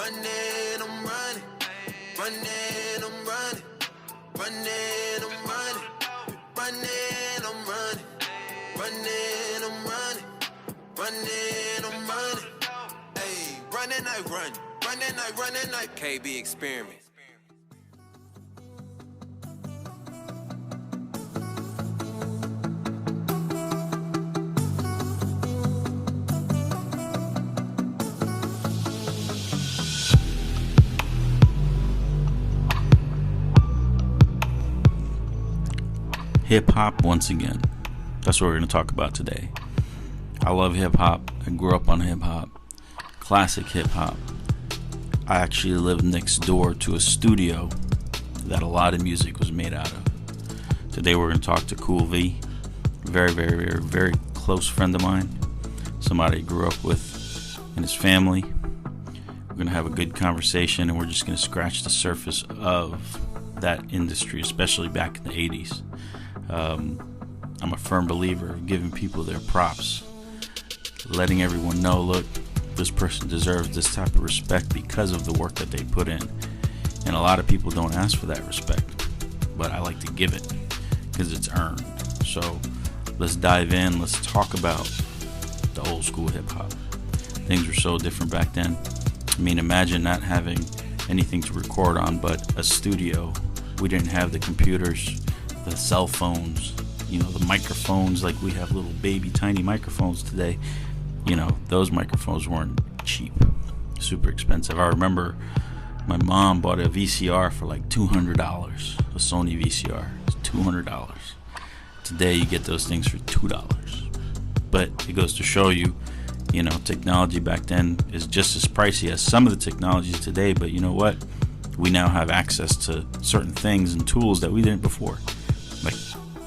running, I'm running, running, I'm running, running, I'm running, running, I'm running, running, I'm running, running, I'm running. Hey, running, I run, running, I run, and I KB experiment. Hip-hop once again. That's what we're going to talk about today. I love hip-hop. I grew up on hip-hop. Classic hip-hop. I actually lived next door to a studio that a lot of music was made out of. Today we're going to talk to Kool V. Very, very, very, very close friend of mine. Somebody I grew up with and his family. We're going to have a good conversation, and we're just going to scratch the surface of that industry, especially back in the 80s. I'm a firm believer of giving people their props, letting everyone know, look, this person deserves this type of respect because of the work that they put in. And a lot of people don't ask for that respect, but I like to give it because it's earned. So let's dive in. Let's talk about the old school hip hop. Things were so different back then. I mean, imagine not having anything to record on but a studio. We didn't have the computers, the cell phones, the microphones, like we have little baby tiny microphones today. Those microphones weren't cheap, super expensive. I remember my mom bought a VCR for like $200, a Sony VCR. It's $200. Today you get those things for $2. But it goes to show you, technology back then is just as pricey as some of the technologies today. But you know what? We now have access to certain things and tools that we didn't before. Like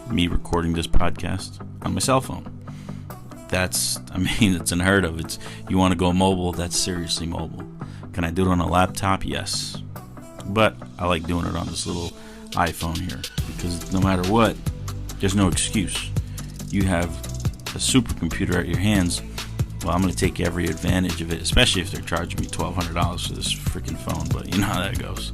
me recording this podcast on my cell phone. It's unheard of. You want to go mobile, that's seriously mobile. Can I do it on a laptop? Yes. But I like doing it on this little iPhone here because no matter what, there's no excuse. You have a supercomputer at your hands. Well, I'm going to take every advantage of it, especially if they're charging me $1,200 for this freaking phone. But you know how that goes.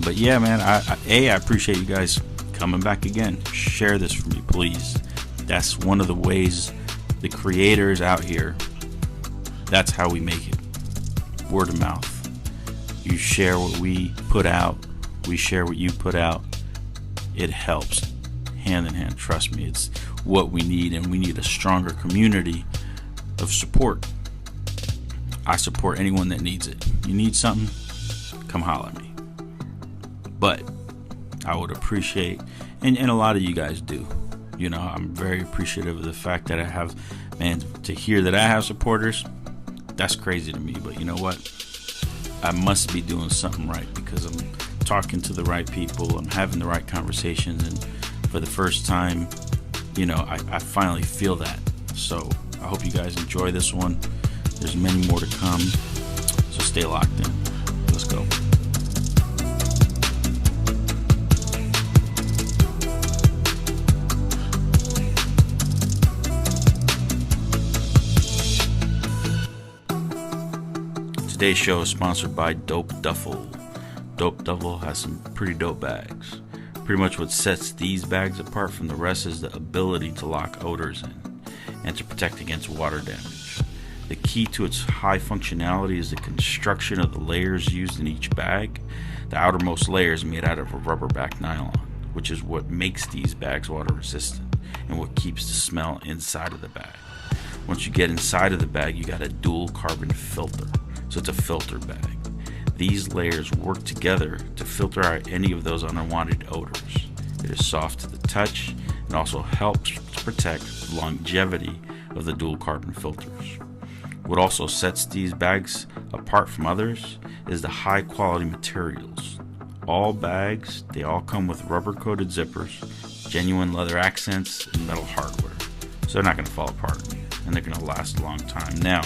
But yeah, man, I appreciate you guys coming back again. Share this for me, please. That's one of the ways the creators out here, that's how we make it. Word of mouth. You share what we put out, we share what you put out. It helps hand in hand. Trust me, it's what we need, and we need a stronger community of support. I support anyone that needs it. You need something, come holler at me. But I would appreciate, and a lot of you guys do. I'm very appreciative of the fact that I have, to hear that I have supporters, that's crazy to me. But you know what? I must be doing something right because I'm talking to the right people. I'm having the right conversations. And for the first time, I finally feel that. So I hope you guys enjoy this one. There's many more to come. So stay locked in. Let's go. Today's show is sponsored by Dope Duffel. Dope Duffel has some pretty dope bags. Pretty much what sets these bags apart from the rest is the ability to lock odors in and to protect against water damage. The key to its high functionality is the construction of the layers used in each bag. The outermost layer is made out of a rubber-backed nylon, which is what makes these bags water resistant and what keeps the smell inside of the bag. Once you get inside of the bag, you got a dual carbon filter. So it's a filter bag. These layers work together to filter out any of those unwanted odors. It is soft to the touch and also helps to protect the longevity of the dual carbon filters. What also sets these bags apart from others is the high quality materials. All bags, they all come with rubber coated zippers, genuine leather accents, and metal hardware. So they're not going to fall apart and they're going to last a long time. Now,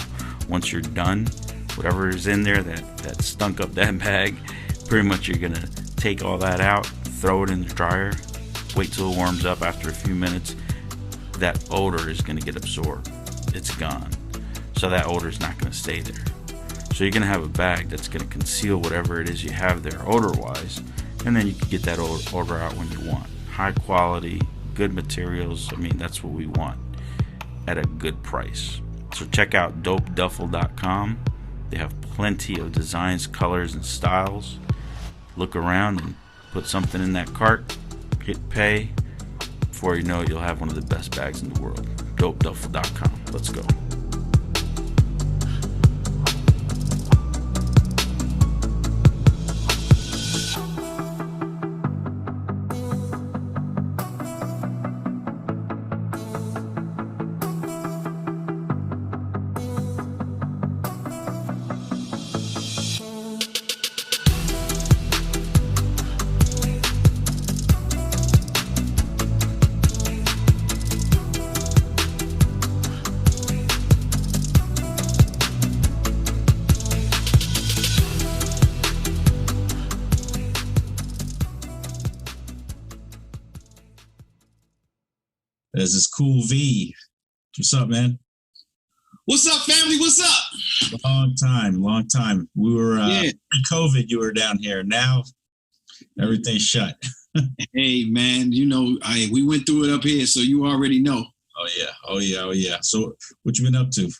once you're done, whatever is in there that stunk up that bag, pretty much you're going to take all that out, throw it in the dryer, wait till it warms up. After a few minutes, that odor is going to get absorbed. It's gone. So that odor is not going to stay there. So you're going to have a bag that's going to conceal whatever it is you have there odor-wise, and then you can get that odor out when you want. High quality, good materials. I mean, that's what we want at a good price. So check out dopeduffel.com. They have plenty of designs, colors, and styles. Look around and put something in that cart. Hit pay. Before you know it, you'll have one of the best bags in the world. dopeduffel.com. Let's go. This is Kool V. What's up, man? What's up, family? What's up? Long time. We were pre-COVID. You were down here. Now everything's shut. Hey, man. You know, we went through it up here, so you already know. Oh yeah. So what you been up to?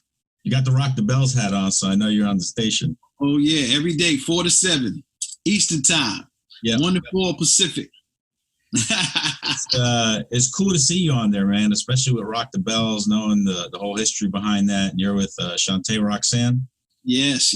You got the Rock the Bells hat on, so I know you're on the station. Oh yeah, every day, 4 to 7 Eastern time. Yeah, 1 to 4 Pacific. It's cool to see you on there, man. Especially with Rock the Bells, knowing the whole history behind that. And you're with Shantae Roxanne. Yes,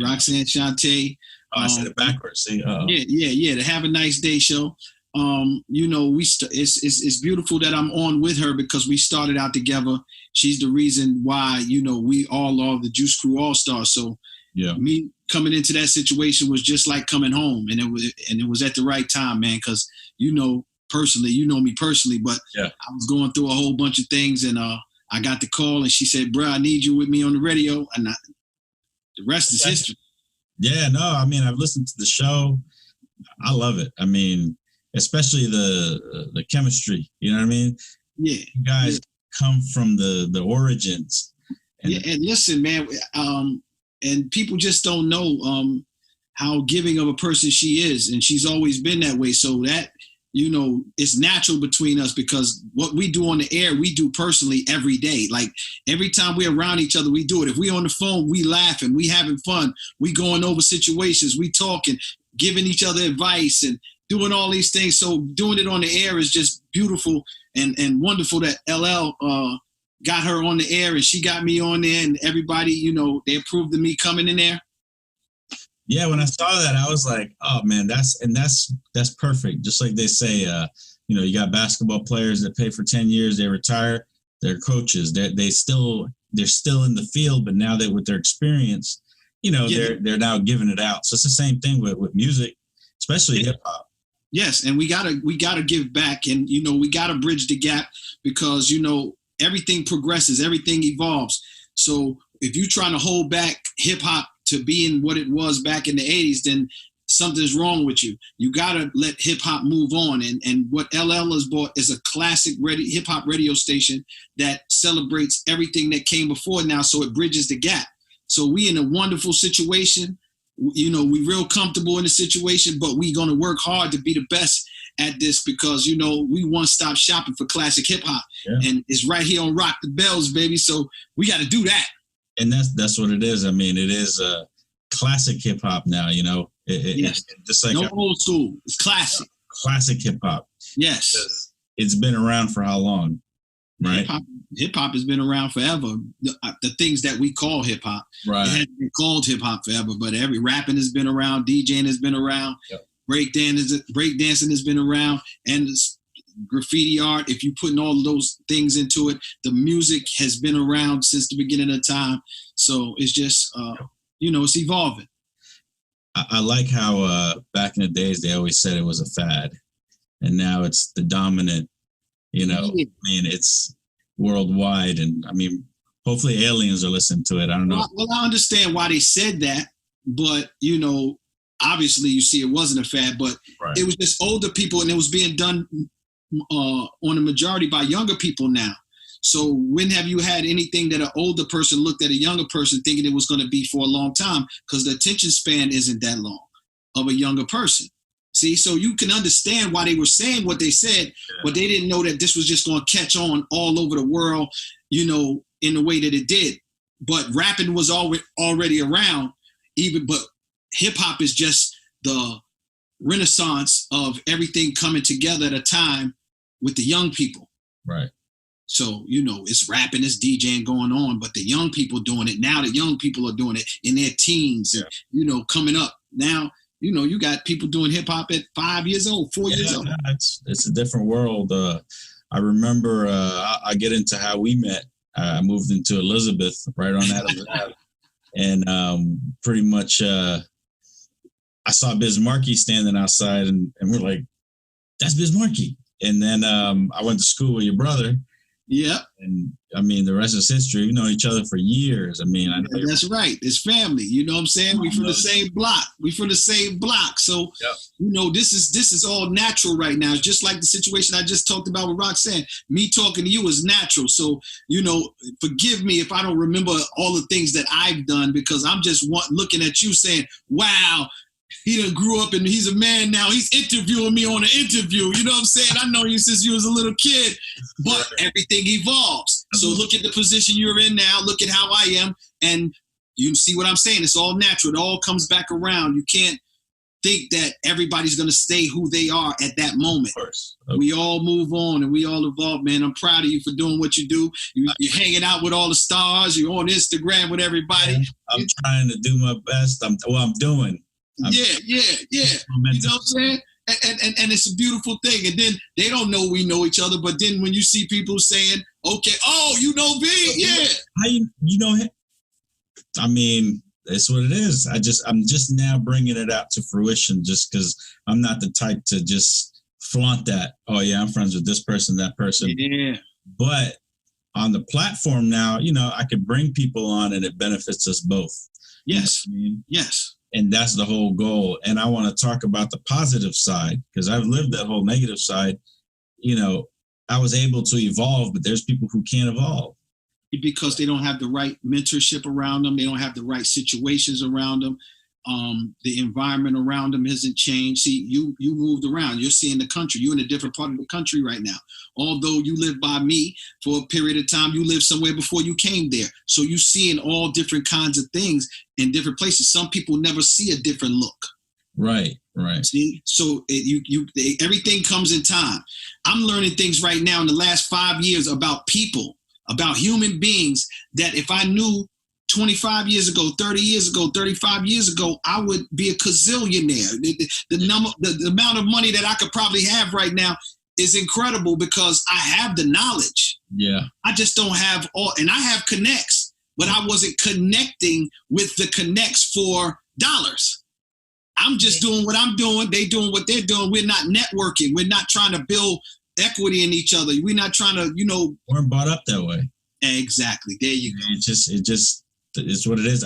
Roxanne Shantae. I said it backwards. See, yeah. The Have a Nice Day show. You know, it's beautiful that I'm on with her because we started out together. She's the reason why, you know, we all are the Juice Crew All Stars. So yeah, me coming into that situation was just like coming home, and it was at the right time, man. Because you know me personally, but yeah, I was going through a whole bunch of things, and I got the call, and she said, "Bro, I need you with me on the radio," and the rest is history. Yeah, no, I mean, I've listened to the show. I love it. I mean, especially the chemistry. You know what I mean? Yeah, you guys come from the origins. And listen, man, and people just don't know how giving of a person she is, and she's always been that way. So that, you know, it's natural between us because what we do on the air, we do personally every day. Like every time we're around each other, we do it. If we on the phone, we laughing, we having fun, we going over situations, we talking, giving each other advice and doing all these things. So doing it on the air is just beautiful and wonderful that LL got her on the air and she got me on there, and everybody, you know, they approved of me coming in there. Yeah, when I saw that, I was like, "Oh man, that's perfect." Just like they say, you know, you got basketball players that play for 10 years, they retire. They're coaches. They're still in the field, but now that with their experience, you know, they're now giving it out. So it's the same thing with music, especially hip hop. Yes, and we gotta give back, and you know, we gotta bridge the gap because you know everything progresses, everything evolves. So if you're trying to hold back hip hop to being what it was back in the 80s, then something's wrong with you. You gotta let hip hop move on. And what LL has bought is a classic hip hop radio station that celebrates everything that came before now, so it bridges the gap. So we in a wonderful situation. You know, we real comfortable in the situation, but we gonna work hard to be the best at this because, you know, we one-stop shopping for classic hip hop. Yeah. And it's right here on Rock the Bells, baby. So we got to do that. And that's what it is. I mean, it is a classic hip hop now, you know. Yes. Just like no old school. It's classic. Classic hip hop. Yes. It's been around for how long? Right. Hip hop has been around forever. The things that we call hip hop. Right. It hasn't been called hip hop forever, but every rapping has been around, DJing has been around. Yep. Breakdancing has been around, and graffiti art, if you're putting all of those things into it, the music has been around since the beginning of time. So it's just, you know, it's evolving. I like how back in the days, they always said it was a fad, and now it's the dominant, you know, yeah. I mean, it's worldwide. And I mean, hopefully aliens are listening to it. I don't know. Well, I understand why they said that, but, you know, obviously, you see, it wasn't a fad, but right. It was just older people, and it was being done on a majority by younger people now. So when have you had anything that an older person looked at a younger person thinking it was going to be for a long time? Because the attention span isn't that long of a younger person. See, so you can understand why they were saying what they said, but they didn't know that this was just going to catch on all over the world, in the way that it did. But rapping was already around, but hip hop is just the renaissance of everything coming together at a time with the young people. Right. So, it's rapping, it's DJing going on, but the young people doing it. Now the young people are doing it in their teens, and, coming up. Now, you got people doing hip hop at 5 years old, 4 years old. It's a different world. I remember I get into how we met. I moved into Elizabeth right on Adams Ave. And pretty much I saw Biz Markie standing outside and we're like, that's Biz Markie. And then I went to school with your brother. Yeah. And I mean, the rest is history. We've known each other for years. I mean, I know that's right. It's family. You know what I'm saying? We from the same block. So, this is all natural right now. It's just like the situation I just talked about with Roxanne. Me talking to you is natural. So, forgive me if I don't remember all the things that I've done, because I'm just looking at you saying, wow, he done grew up and he's a man now. He's interviewing me on an interview. You know what I'm saying? I know you since you was a little kid, but everything evolves. So look at the position you're in now. Look at how I am. And you see what I'm saying? It's all natural. It all comes back around. You can't think that everybody's going to stay who they are at that moment. Of course. Okay. We all move on and we all evolve, man. I'm proud of you for doing what you do. You're hanging out with all the stars. You're on Instagram with everybody. I'm trying to do my best. I'm doing. Yeah. You know what I'm saying? And it's a beautiful thing. And then they don't know we know each other, but then when you see people saying, okay, oh, you know B? Yeah. How you know him? I mean, it's what it is. I'm just now bringing it out to fruition just because I'm not the type to just flaunt that. Oh yeah, I'm friends with this person, that person. Yeah. But on the platform now, I could bring people on and it benefits us both. Yes. You know what I mean? Yes. And that's the whole goal. And I want to talk about the positive side because I've lived that whole negative side. I was able to evolve, but there's people who can't evolve. Because they don't have the right mentorship around them. They don't have the right situations around them. The environment around them hasn't changed. See, you moved around. You're seeing the country. You're in a different part of the country right now. Although you lived by me for a period of time, you lived somewhere before you came there. So you're seeing all different kinds of things in different places. Some people never see a different look. Right. See, so everything comes in time. I'm learning things right now in the last 5 years about people, about human beings that if I knew 25 years ago, 30 years ago, 35 years ago, I would be a gazillionaire. The amount of money that I could probably have right now is incredible because I have the knowledge. Yeah. I just don't have and I have connects, but I wasn't connecting with the connects for dollars. I'm just doing what I'm doing. They doing what they're doing. We're not networking. We're not trying to build equity in each other. We're not trying to, weren't brought up that way. Exactly. There you go. It's what it is.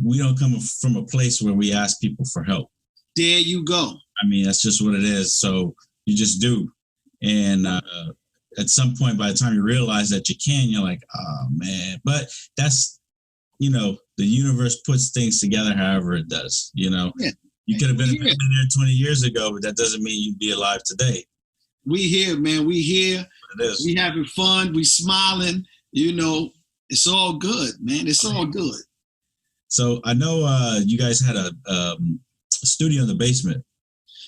We don't come from a place where we ask people for help. There you go. I mean, that's just what it is. So you just do. And at some point, by the time you realize that you can, you're like, oh man. But that's, the universe puts things together however it does, Yeah. You could have been a millionaire 20 years ago, but that doesn't mean you'd be alive today. We here, man. We here. It is. We having fun. We smiling. It's all good, man. It's all good. So I know you guys had a studio in the basement.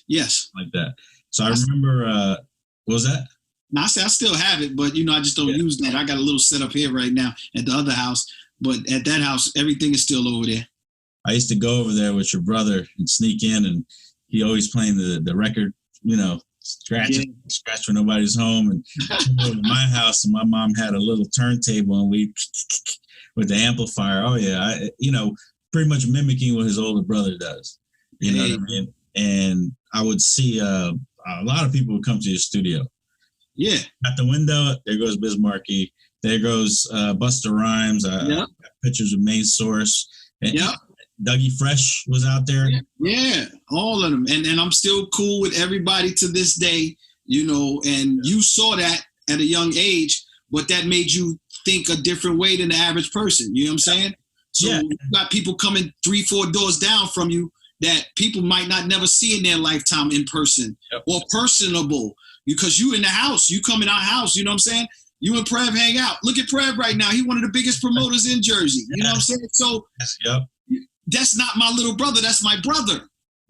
Yes. Like that. So I remember, what was that? No, I still have it, but I just don't use that. I got a little setup here right now at the other house, but at that house, everything is still over there. I used to go over there with your brother and sneak in, and he always playing the record, scratch when nobody's home. And over to my house, and my mom had a little turntable, and we with the amplifier. Oh yeah, pretty much mimicking what his older brother does. You know what I mean? And I would see a lot of people would come to your studio. Yeah. At the window, there goes Biz Markie. There goes Busta Rhymes. Got pictures of Main Source. And Dougie Fresh was out there. Yeah, all of them. And I'm still cool with everybody to this day, and you saw that at a young age but that made you think a different way than the average person. You know what I'm saying? So you got people coming 3-4 doors down from you that people might not never see in their lifetime in person or personable, because you in the house, you come in our house, you know what I'm saying? You and Prev hang out. Look at Prev right now. He's one of the biggest promoters in Jersey. You know what I'm saying? So that's not my little brother. That's my brother.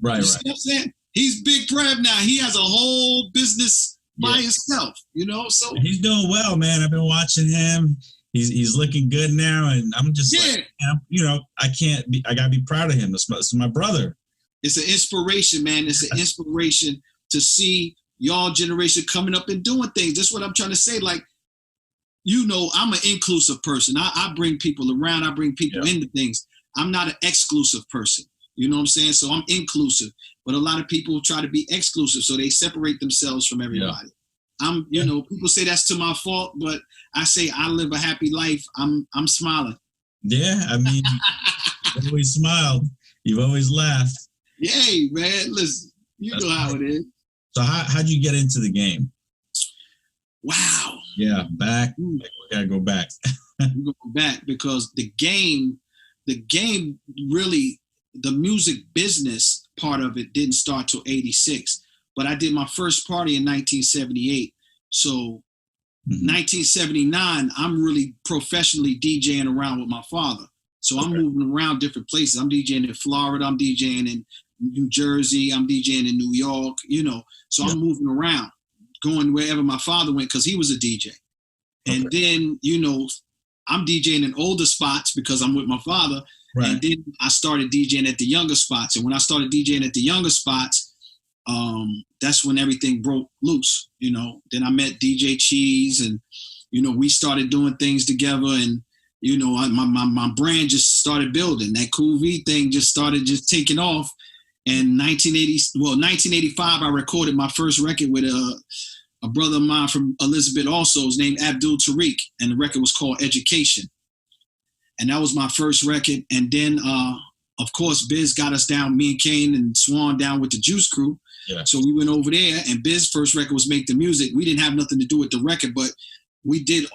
Right, you see what I'm saying? He's big Prev now. He has a whole business by himself, you know? So he's doing well, man. I've been watching him. He's looking good now, and I'm just like, you know, I gotta be proud of him. It's my brother. It's an inspiration, man. It's an inspiration to see y'all generation coming up and doing things. That's what I'm trying to say. Like, you know, I'm an inclusive person. I bring people around. I bring people into things. I'm not an exclusive person. You know what I'm saying? So I'm inclusive. But a lot of people try to be exclusive, so they separate themselves from everybody. You know, people say that's to my fault, but I say I live a happy life. I'm smiling. Yeah, I mean, you've always smiled. You've always laughed. Yay, man. Listen, you know how it is. So how'd you get into the game? Wow. Yeah, back. We gotta go back. We go back because the game really, the music business part of it didn't start till 86. But I did my first party in 1978. So 1979, I'm really professionally DJing around with my father. So I'm moving around different places. I'm DJing in Florida. I'm DJing in New Jersey. I'm DJing in New York, you know. So I'm moving around, going wherever my father went because he was a DJ. And then, you know, I'm DJing in older spots because I'm with my father. Right. And then I started DJing at the younger spots. And when I started DJing at the younger spots, that's when everything broke loose, you know. Then I met DJ Cheese and, you know, we started doing things together and, you know, my brand just started building. That Kool V thing just started taking off. And 1985, I recorded my first record with a brother of mine from Elizabeth also. His name Abdul Tariq, and the record was called Education. And that was my first record. And then, of course, Biz got us down, me and Kane and Swan down with the Juice Crew. Yeah. So we went over there, and Biz's first record was Make the Music. We didn't have nothing to do with the record, but we did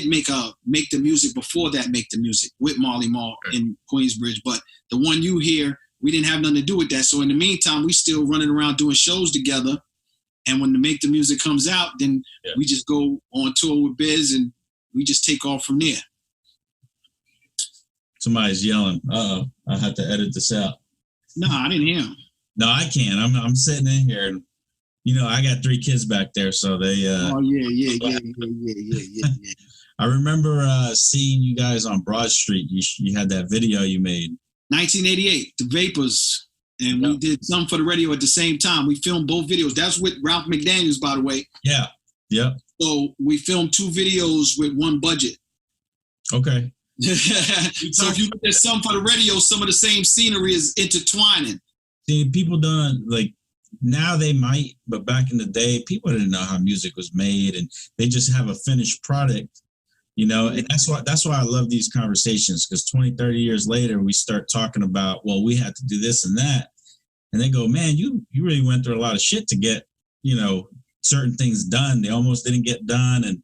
make the music before that, Make the Music with Marley Marl in Queensbridge. But the one you hear, we didn't have nothing to do with that. So in the meantime, we still running around doing shows together. And when the Make the Music comes out, then we just go on tour with Biz and we just take off from there. Somebody's yelling. Uh-oh, I have to edit this out. No, I didn't hear him. No, I can't. I'm sitting in here, and you know I got 3 kids back there, so they. Oh yeah. I remember seeing you guys on Broad Street. You had that video you made. 1988, the Vapors, and we did some for the radio at the same time. We filmed both videos. That's with Ralph McDaniels, by the way. Yeah. Yep. So we filmed 2 videos with one budget. Okay. So if you look at some for the radio, some of the same scenery is intertwining. See, people don't like now they might, but back in the day, people didn't know how music was made, and they just have a finished product, you know. And that's why I love these conversations, because 20, 30 years later, we start talking about, well, we had to do this and that, and they go, man, you really went through a lot of shit to get, you know, certain things done. They almost didn't get done, and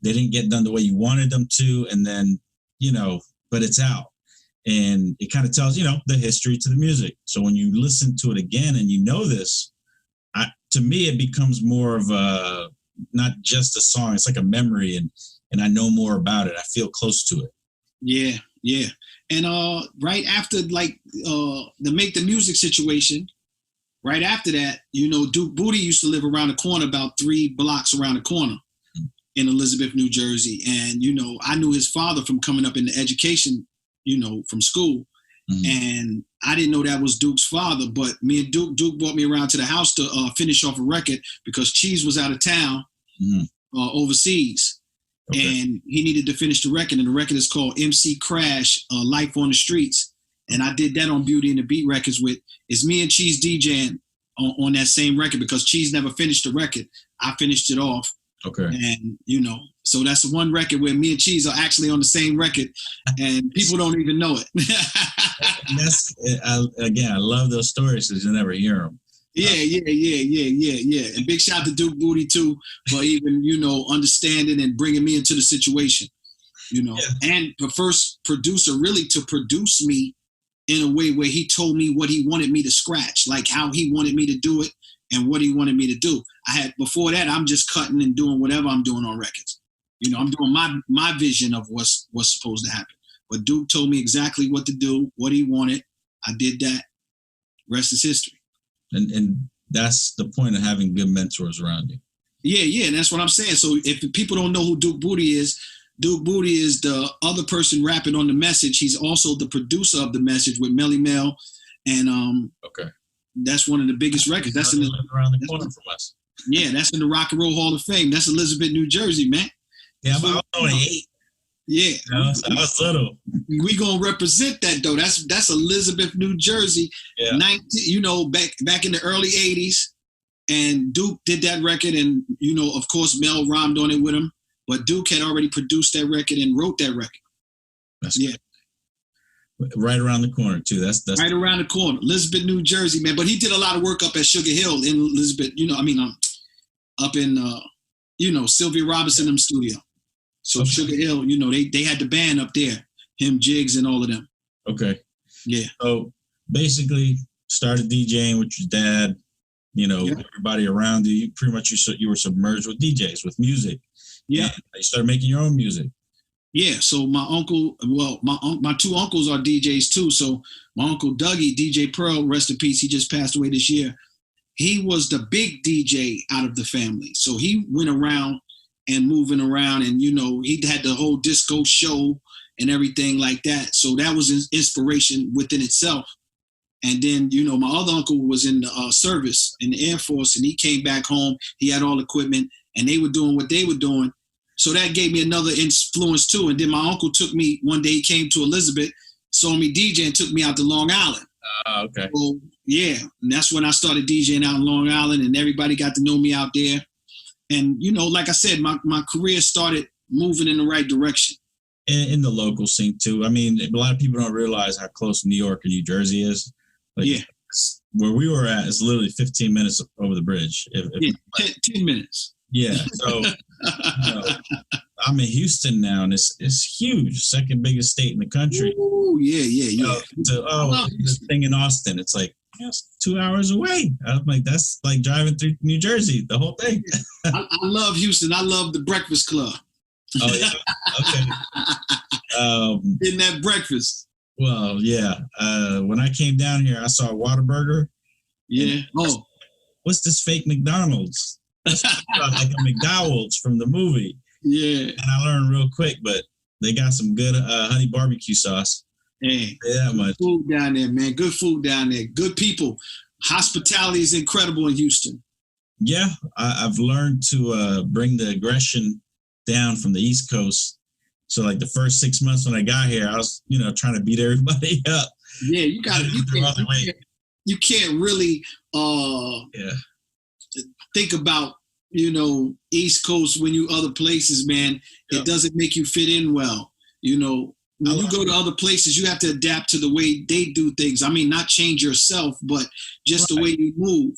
they didn't get done the way you wanted them to, and then, you know, but it's out. And it kind of tells, you know, the history to the music. So when you listen to it again and you know this, to me, it becomes more of a, not just a song. It's like a memory, and I know more about it. I feel close to it. Yeah. And right after, like, the Make the Music situation, right after that, you know, Duke Booty used to live around the corner, about 3 blocks around the corner in Elizabeth, New Jersey. And, you know, I knew his father from coming up in the education, you know, from school. And I didn't know that was Duke's father, but me and Duke brought me around to the house to finish off a record because Cheese was out of town overseas. And he needed to finish the record. And the record is called MC Crash, Life on the Streets. And I did that on Beauty and the Beat Records it's me and Cheese DJing on that same record because Cheese never finished the record. I finished it off. Okay. And, you know, so that's the one record where me and Cheese are actually on the same record, and people don't even know it. Again, I love those stories because you never hear them. Yeah. And big shout out to Duke Booty too for even, understanding and bringing me into the situation, and the first producer really to produce me in a way where he told me what he wanted me to scratch, like how he wanted me to do it and what he wanted me to do. Before that, I'm just cutting and doing whatever I'm doing on records. I'm doing my vision of what's supposed to happen. But Duke told me exactly what to do, what he wanted. I did that. Rest is history. And that's the point of having good mentors around you. Yeah, and that's what I'm saying. So if people don't know who Duke Booty is the other person rapping on the message. He's also the producer of the message with Melly Mel, and okay, that's one of the biggest records. That's around the corner from us. Yeah, that's in the Rock and Roll Hall of Fame. That's Elizabeth, New Jersey, man. Yeah, I was only 8. Yeah, so I was little. We gonna represent that though. That's Elizabeth, New Jersey. Yeah. Back in the early '80s, and Duke did that record, and of course Mel rhymed on it with him. But Duke had already produced that record and wrote that record. That's right around the corner too. That's right around the corner, Elizabeth, New Jersey, man. But he did a lot of work up at Sugar Hill in Elizabeth. Up in Sylvia Robinson studio. So okay. Sugar Hill, they had the band up there, him, Jigs, and all of them. Okay. Yeah. So basically, started DJing with your dad. Everybody around you. Pretty much you were submerged with DJs, with music. Yeah. You started making your own music. Yeah. So my two uncles are DJs too. So my uncle Dougie, DJ Pearl, rest in peace. He just passed away this year. He was the big DJ out of the family. So he went around and moving around, and he had the whole disco show and everything like that. So that was his inspiration within itself. And then my other uncle was in the service in the Air Force, and he came back home. He had all the equipment, and they were doing what they were doing. So that gave me another influence too. And then my uncle took me one day. He came to Elizabeth, saw me DJ, and took me out to Long Island. Okay. So, yeah, and that's when I started DJing out in Long Island, and everybody got to know me out there. And, like I said, my career started moving in the right direction. In the local scene, too. I mean, a lot of people don't realize how close New York and New Jersey is. Yeah. Where we were at is literally 15 minutes over the bridge. 10 minutes. Yeah. So I'm in Houston now, and it's huge. Second biggest state in the country. Ooh, yeah. This thing in Austin, it's like, it's 2 hours away. I'm like, that's like driving through New Jersey, the whole thing. I love Houston. I love the Breakfast Club. Oh, yeah? Okay. In that breakfast. Well, yeah. When I came down here, I saw Whataburger. Yeah. Oh. What's this fake McDonald's? That's like a McDowell's from the movie. Yeah. And I learned real quick, but they got some good honey barbecue sauce. Hey, yeah, much food down there, man. Good food down there. Good people. Hospitality is incredible in Houston. Yeah, I've learned to bring the aggression down from the East Coast. So, like the first 6 months when I got here, I was, trying to beat everybody up. Yeah, you got it. You can't really think about East Coast when you other places, man. It doesn't make you fit in well. When you go to other places, you have to adapt to the way they do things. I mean, not change yourself, but just the way you move.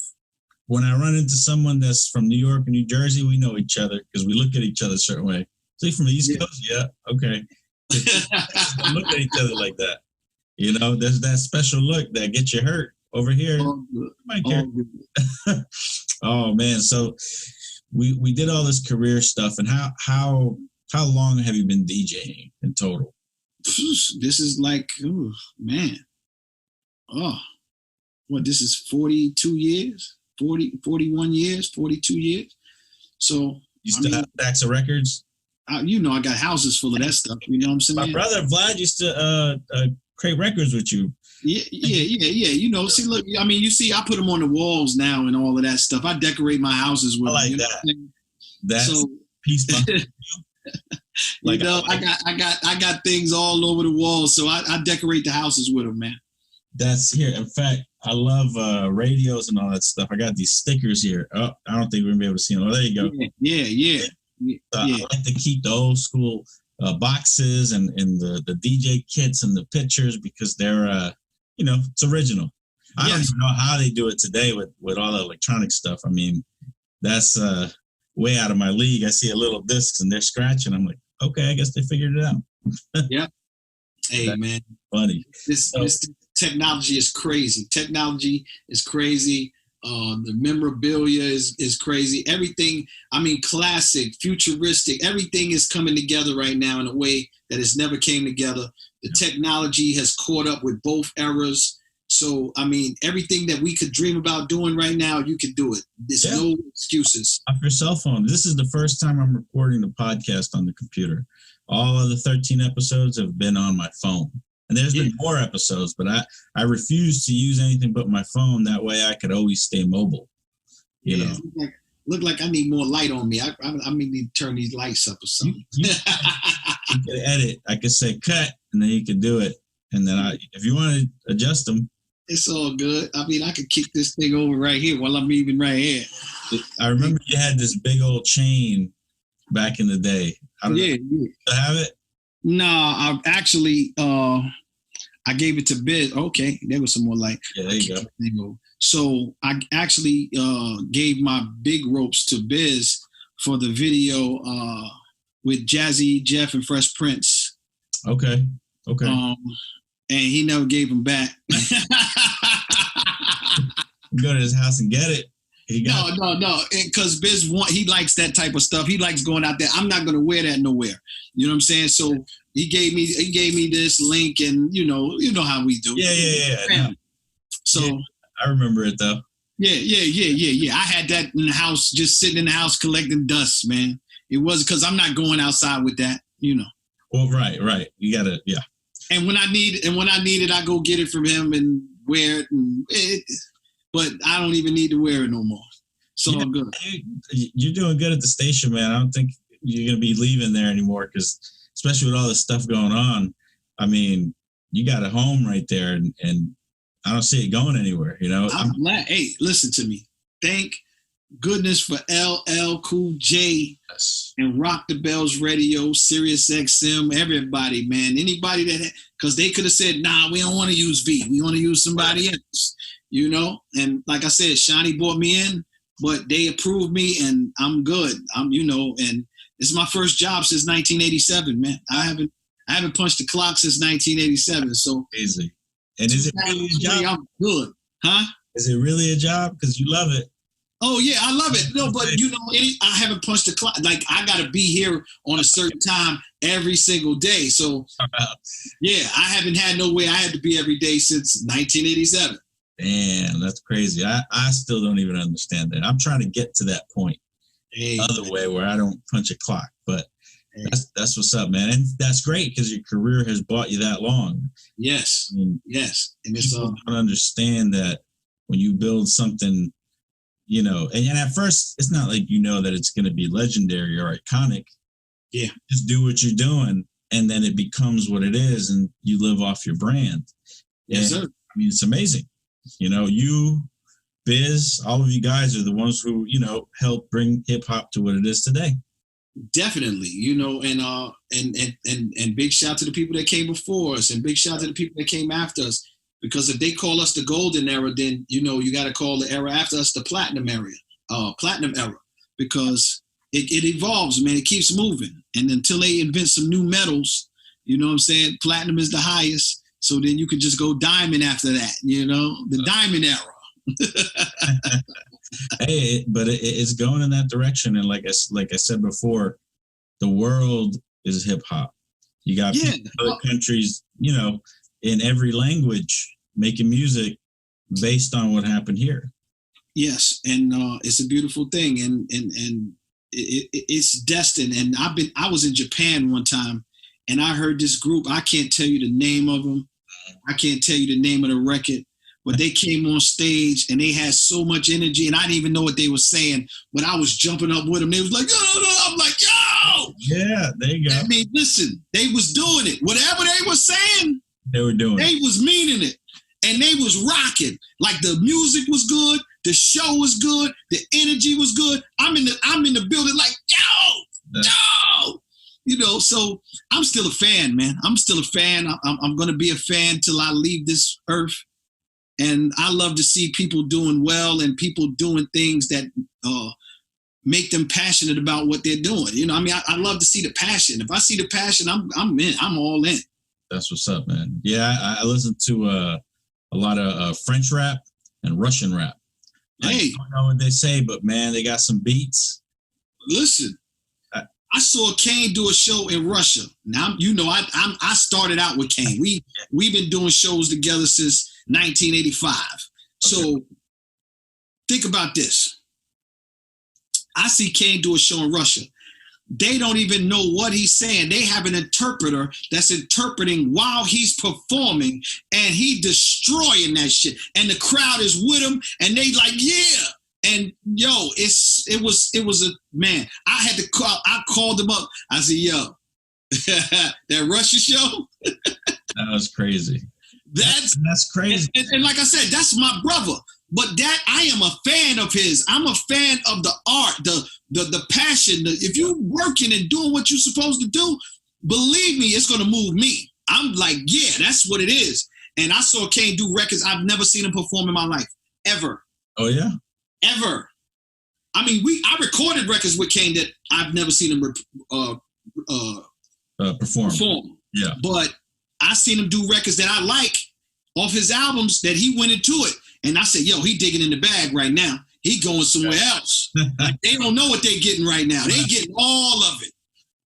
When I run into someone that's from New York and New Jersey, we know each other because we look at each other a certain way. So you from the East Coast? Yeah, okay. Don't look at each other like that. There's that special look that gets you hurt over here. Oh man, so we did all this career stuff, and how long have you been DJing in total? This is like, this is 42 years, 41 years, 42 years. So you still have stacks of records? I got houses full of that stuff. You know what I'm saying? My brother Vlad used to create records with you. Yeah. See, look, I mean, you see, I put them on the walls now and all of that stuff. I decorate my houses with them. That. That's peace. I got things all over the walls, so I decorate the houses with them, man. That's here. In fact, I love radios and all that stuff. I got these stickers here. Oh, I don't think we're gonna be able to see them. Oh, there you go. Yeah. I like to keep the old school boxes and the DJ kits and the pictures because they're it's original. I don't even know how they do it today with all the electronic stuff. I mean, that's way out of my league. I see a little discs and they're scratching. I'm like, okay, I guess they figured it out. Yeah. Hey, That's man. funny. This technology is crazy. Technology is crazy. The memorabilia is crazy. Everything, I mean, classic, futuristic, everything is coming together right now in a way that it's never came together. The technology has caught up with both eras. So, I mean, everything that we could dream about doing right now, you can do it. There's no excuses. Off your cell phone. This is the first time I'm recording the podcast on the computer. All of the 13 episodes have been on my phone. And there's been more episodes, but I refuse to use anything but my phone. That way I could always stay mobile. You know? Look like I need more light on me. I may need to turn these lights up or something. You could edit. I could say cut, and then you could do it. And then if you want to adjust them. It's all good. I mean, I could kick this thing over right here while I'm even right here. I remember you had this big old chain back in the day. I don't know. You have it? No, I actually I gave it to Biz. Okay, there was some more light. Yeah, there you go. So I actually gave my big ropes to Biz for the video with Jazzy Jeff and Fresh Prince. Okay. And he never gave them back. Go to his house and get it. No. Because Biz he likes that type of stuff. He likes going out there. I'm not going to wear that nowhere. You know what I'm saying? So he gave me this link, and you know how we do. Yeah. So I remember it though. Yeah. I had that in the house, just sitting in the house collecting dust, man. It was because I'm not going outside with that, you know. Well, right. You gotta, yeah. And when I need it, I go get it from him and wear it. But I don't even need to wear it no more. So I'm good. You're doing good at the station, man. I don't think you're gonna be leaving there anymore, because especially with all this stuff going on. I mean, you got a home right there, and I don't see it going anywhere. You know. I'm glad. Hey, listen to me. Thank goodness for LL Cool J and Rock the Bells Radio, Sirius XM, everybody, man. Anybody because they could have said, nah, we don't want to use V. We want to use somebody else, you know? And like I said, Shawnee brought me in, but they approved me and I'm good. And this is my first job since 1987, man. I haven't punched the clock since 1987. So easy. And is it really a job? I'm good. Huh? Is it really a job? Because you love it. Oh yeah, I love it. No, but I haven't punched the clock. Like I got to be here on a certain time every single day. So yeah, I haven't had no way I had to be every day since 1987. Damn, that's crazy. I still don't even understand that. I'm trying to get to that point. Other way where I don't punch a clock, but that's what's up, man. And that's great because your career has brought you that long. Yes. Yes. And it's people don't understand that when you build something, you know, and at first it's not like you know that it's going to be legendary or iconic. Yeah. Just do what you're doing, and then it becomes what it is, and you live off your brand. Yes, sir. I mean, it's amazing. You know, you, Biz, all of you guys are the ones who, you know, helped bring hip hop to what it is today. Definitely, you know, and big shout to the people that came before us, and big shout to the people that came after us. Because if they call us the golden era, then you know you got to call the era after us the platinum era, because it evolves, man. It keeps moving, and until they invent some new metals, you know what I'm saying? Platinum is the highest, so then you can just go diamond after that. You know, the diamond era. Hey, but it's going in that direction, and like I said before, the world is hip hop. You got people in other countries, you know, in every language making music based on what happened here. Yes, and it's a beautiful thing, and it's destined. And I was in Japan one time, and I heard this group. I can't tell you the name of them. I can't tell you the name of the record. But they came on stage and they had so much energy, and I didn't even know what they were saying, but I was jumping up with them. They was like, yo, I'm like, yo. Yeah, there you go. I mean, listen, they was doing it. Whatever they were saying, they were doing They was meaning it. And they was rocking. Like the music was good, the show was good, the energy was good. I'm in the building like, yo. You know, so I'm still a fan, man. I'm still a fan. I'm gonna be a fan till I leave this earth. And I love to see people doing well and people doing things that make them passionate about what they're doing. You know, I mean, I love to see the passion. If I see the passion, I'm in. I'm all in. That's what's up, man. Yeah, I listen to a lot of French rap and Russian rap. Hey, I don't know what they say, but man, they got some beats. Listen, I saw Kane do a show in Russia. Now, you know, I started out with Kane. We've been doing shows together since 1985. So think about this. I see Kane do a show in Russia. They don't even know what he's saying. They have an interpreter that's interpreting while he's performing, and he destroying that shit. And the crowd is with him, and they like, yeah. And yo, it was a man. I called him up. I said, yo, that Russia show. That was crazy. That's crazy. And like I said, that's my brother. But that I am a fan of his. I'm a fan of the art, the passion. If you're working and doing what you're supposed to do, believe me, it's gonna move me. I'm like, yeah, that's what it is. And I saw Kane do records. I've never seen him perform in my life, ever. Oh yeah, ever. I mean, I recorded records with Kane that I've never seen him perform. Yeah, but I seen him do records that I like off his albums that he went into it. And I said, yo, he digging in the bag right now. He going somewhere else. Like, they don't know what they getting right now. They getting all of it.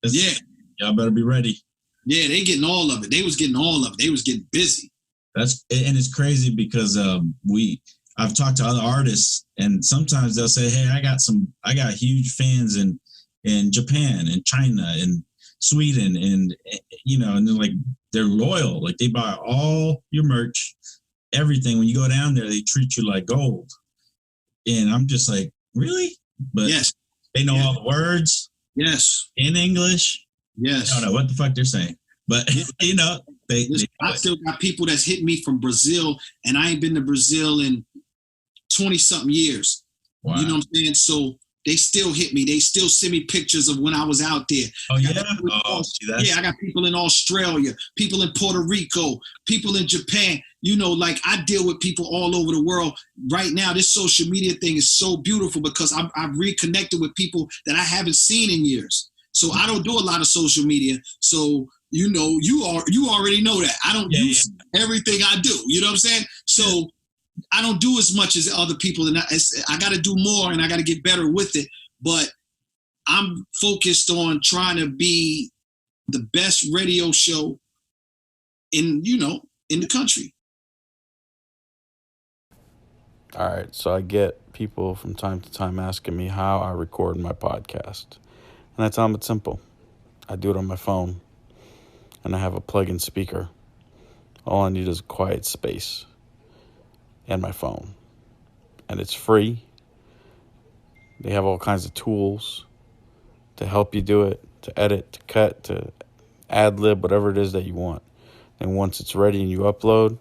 Yeah. Y'all better be ready. Yeah, they getting all of it. They was getting all of it. They was getting busy. And it's crazy because I've talked to other artists, and sometimes they'll say, hey, I got huge fans in Japan and China and Sweden, and you know, and they're loyal. Like, they buy all your merch, everything. When you go down there, they treat you like gold. And I'm just like, really? But yes, they know all the words. Yes, in English. Yes, I don't know what the fuck they're saying, but you know, I still got people that's hit me from Brazil, and I ain't been to Brazil in 20-something years. Wow. You know what I'm saying? So they still hit me. They still send me pictures of when I was out there. Oh, yeah? I got people in Australia, people in Puerto Rico, people in Japan. You know, like, I deal with people all over the world. Right now, this social media thing is so beautiful because I've reconnected with people that I haven't seen in years. So I don't do a lot of social media. So, you know, you already know that. I don't use everything I do. You know what I'm saying? So I don't do as much as other people, and I got to do more, and I got to get better with it. But I'm focused on trying to be the best radio show in the country. All right, so I get people from time to time asking me how I record my podcast. And I tell them it's simple. I do it on my phone, and I have a plug-in speaker. All I need is a quiet space and my phone. And it's free. They have all kinds of tools to help you do it, to edit, to cut, to ad-lib, whatever it is that you want. And once it's ready and you upload,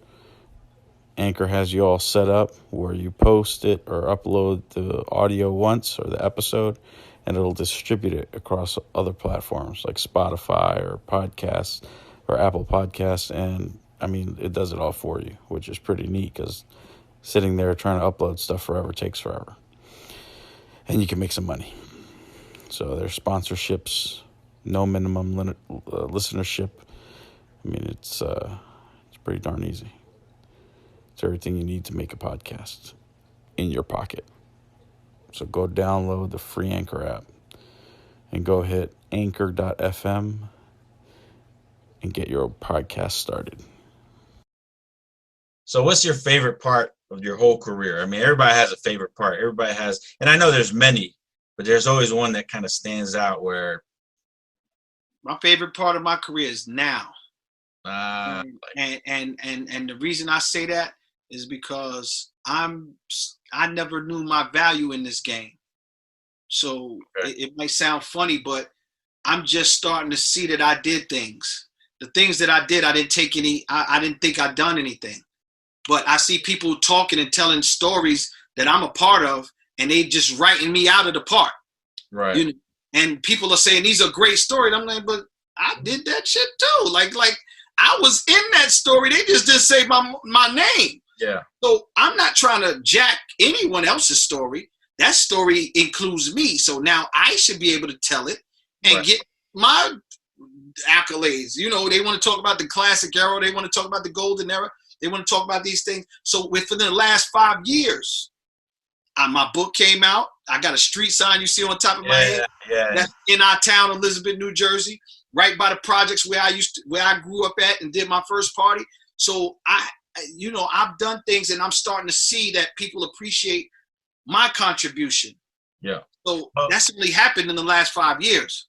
Anchor has you all set up where you post it or upload the audio once or the episode, and it'll distribute it across other platforms like Spotify or podcasts or Apple Podcasts. And I mean, it does it all for you, which is pretty neat because sitting there trying to upload stuff forever takes forever. And you can make some money. So there's sponsorships, no minimum listenership. I mean, it's pretty darn easy. It's everything you need to make a podcast in your pocket. So go download the free Anchor app and go hit anchor.fm and get your podcast started. So what's your favorite part of your whole career? I mean, everybody has a favorite part. Everybody has, and I know there's many, but there's always one that kind of stands out where. My favorite part of my career is now. And the reason I say that is because I never knew my value in this game. So it might sound funny, but I'm just starting to see that I did things. The things that I did, I didn't think I'd done anything. But I see people talking and telling stories that I'm a part of, and they just writing me out of the part. Right. You know? And people are saying these are great stories. I'm like, but I did that shit too. Like I was in that story. They just didn't say my name. Yeah. So I'm not trying to jack anyone else's story. That story includes me. So now I should be able to tell it and get my accolades. You know, they want to talk about the classic era. They want to talk about the golden era. They want to talk about these things. So within the last 5 years, my book came out. I got a street sign you see on top of my head. Yeah. That's in our town, Elizabeth, New Jersey, right by the projects where I grew up at and did my first party. So I've done things, and I'm starting to see that people appreciate my contribution. Yeah. So that's really happened in the last 5 years.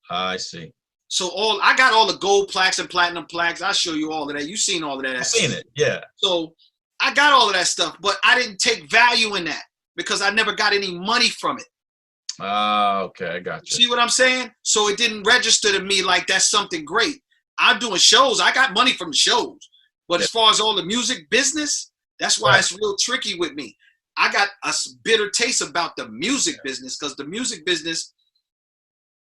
I see. So I got all the gold plaques and platinum plaques. I'll show you all of that. You've seen all of that. I've seen it. Yeah. So I got all of that stuff, but I didn't take value in that because I never got any money from it. Okay, I got you. See what I'm saying? So it didn't register to me like that's something great. I'm doing shows. I got money from the shows. But as far as all the music business, that's why it's real tricky with me. I got a bitter taste about the music business, because the music business,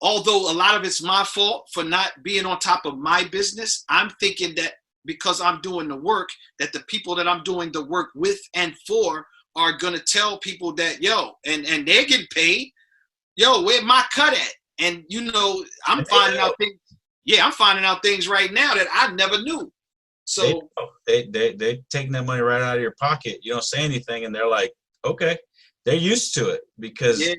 although a lot of it's my fault for not being on top of my business, I'm thinking that because I'm doing the work, that the people that I'm doing the work with and for are going to tell people that, and they're getting paid, where my cut at? And, I'm finding out things. Yeah, I'm finding out things right now that I never knew. So they taking that money right out of your pocket. You don't say anything, and they're like, okay, they're used to it because and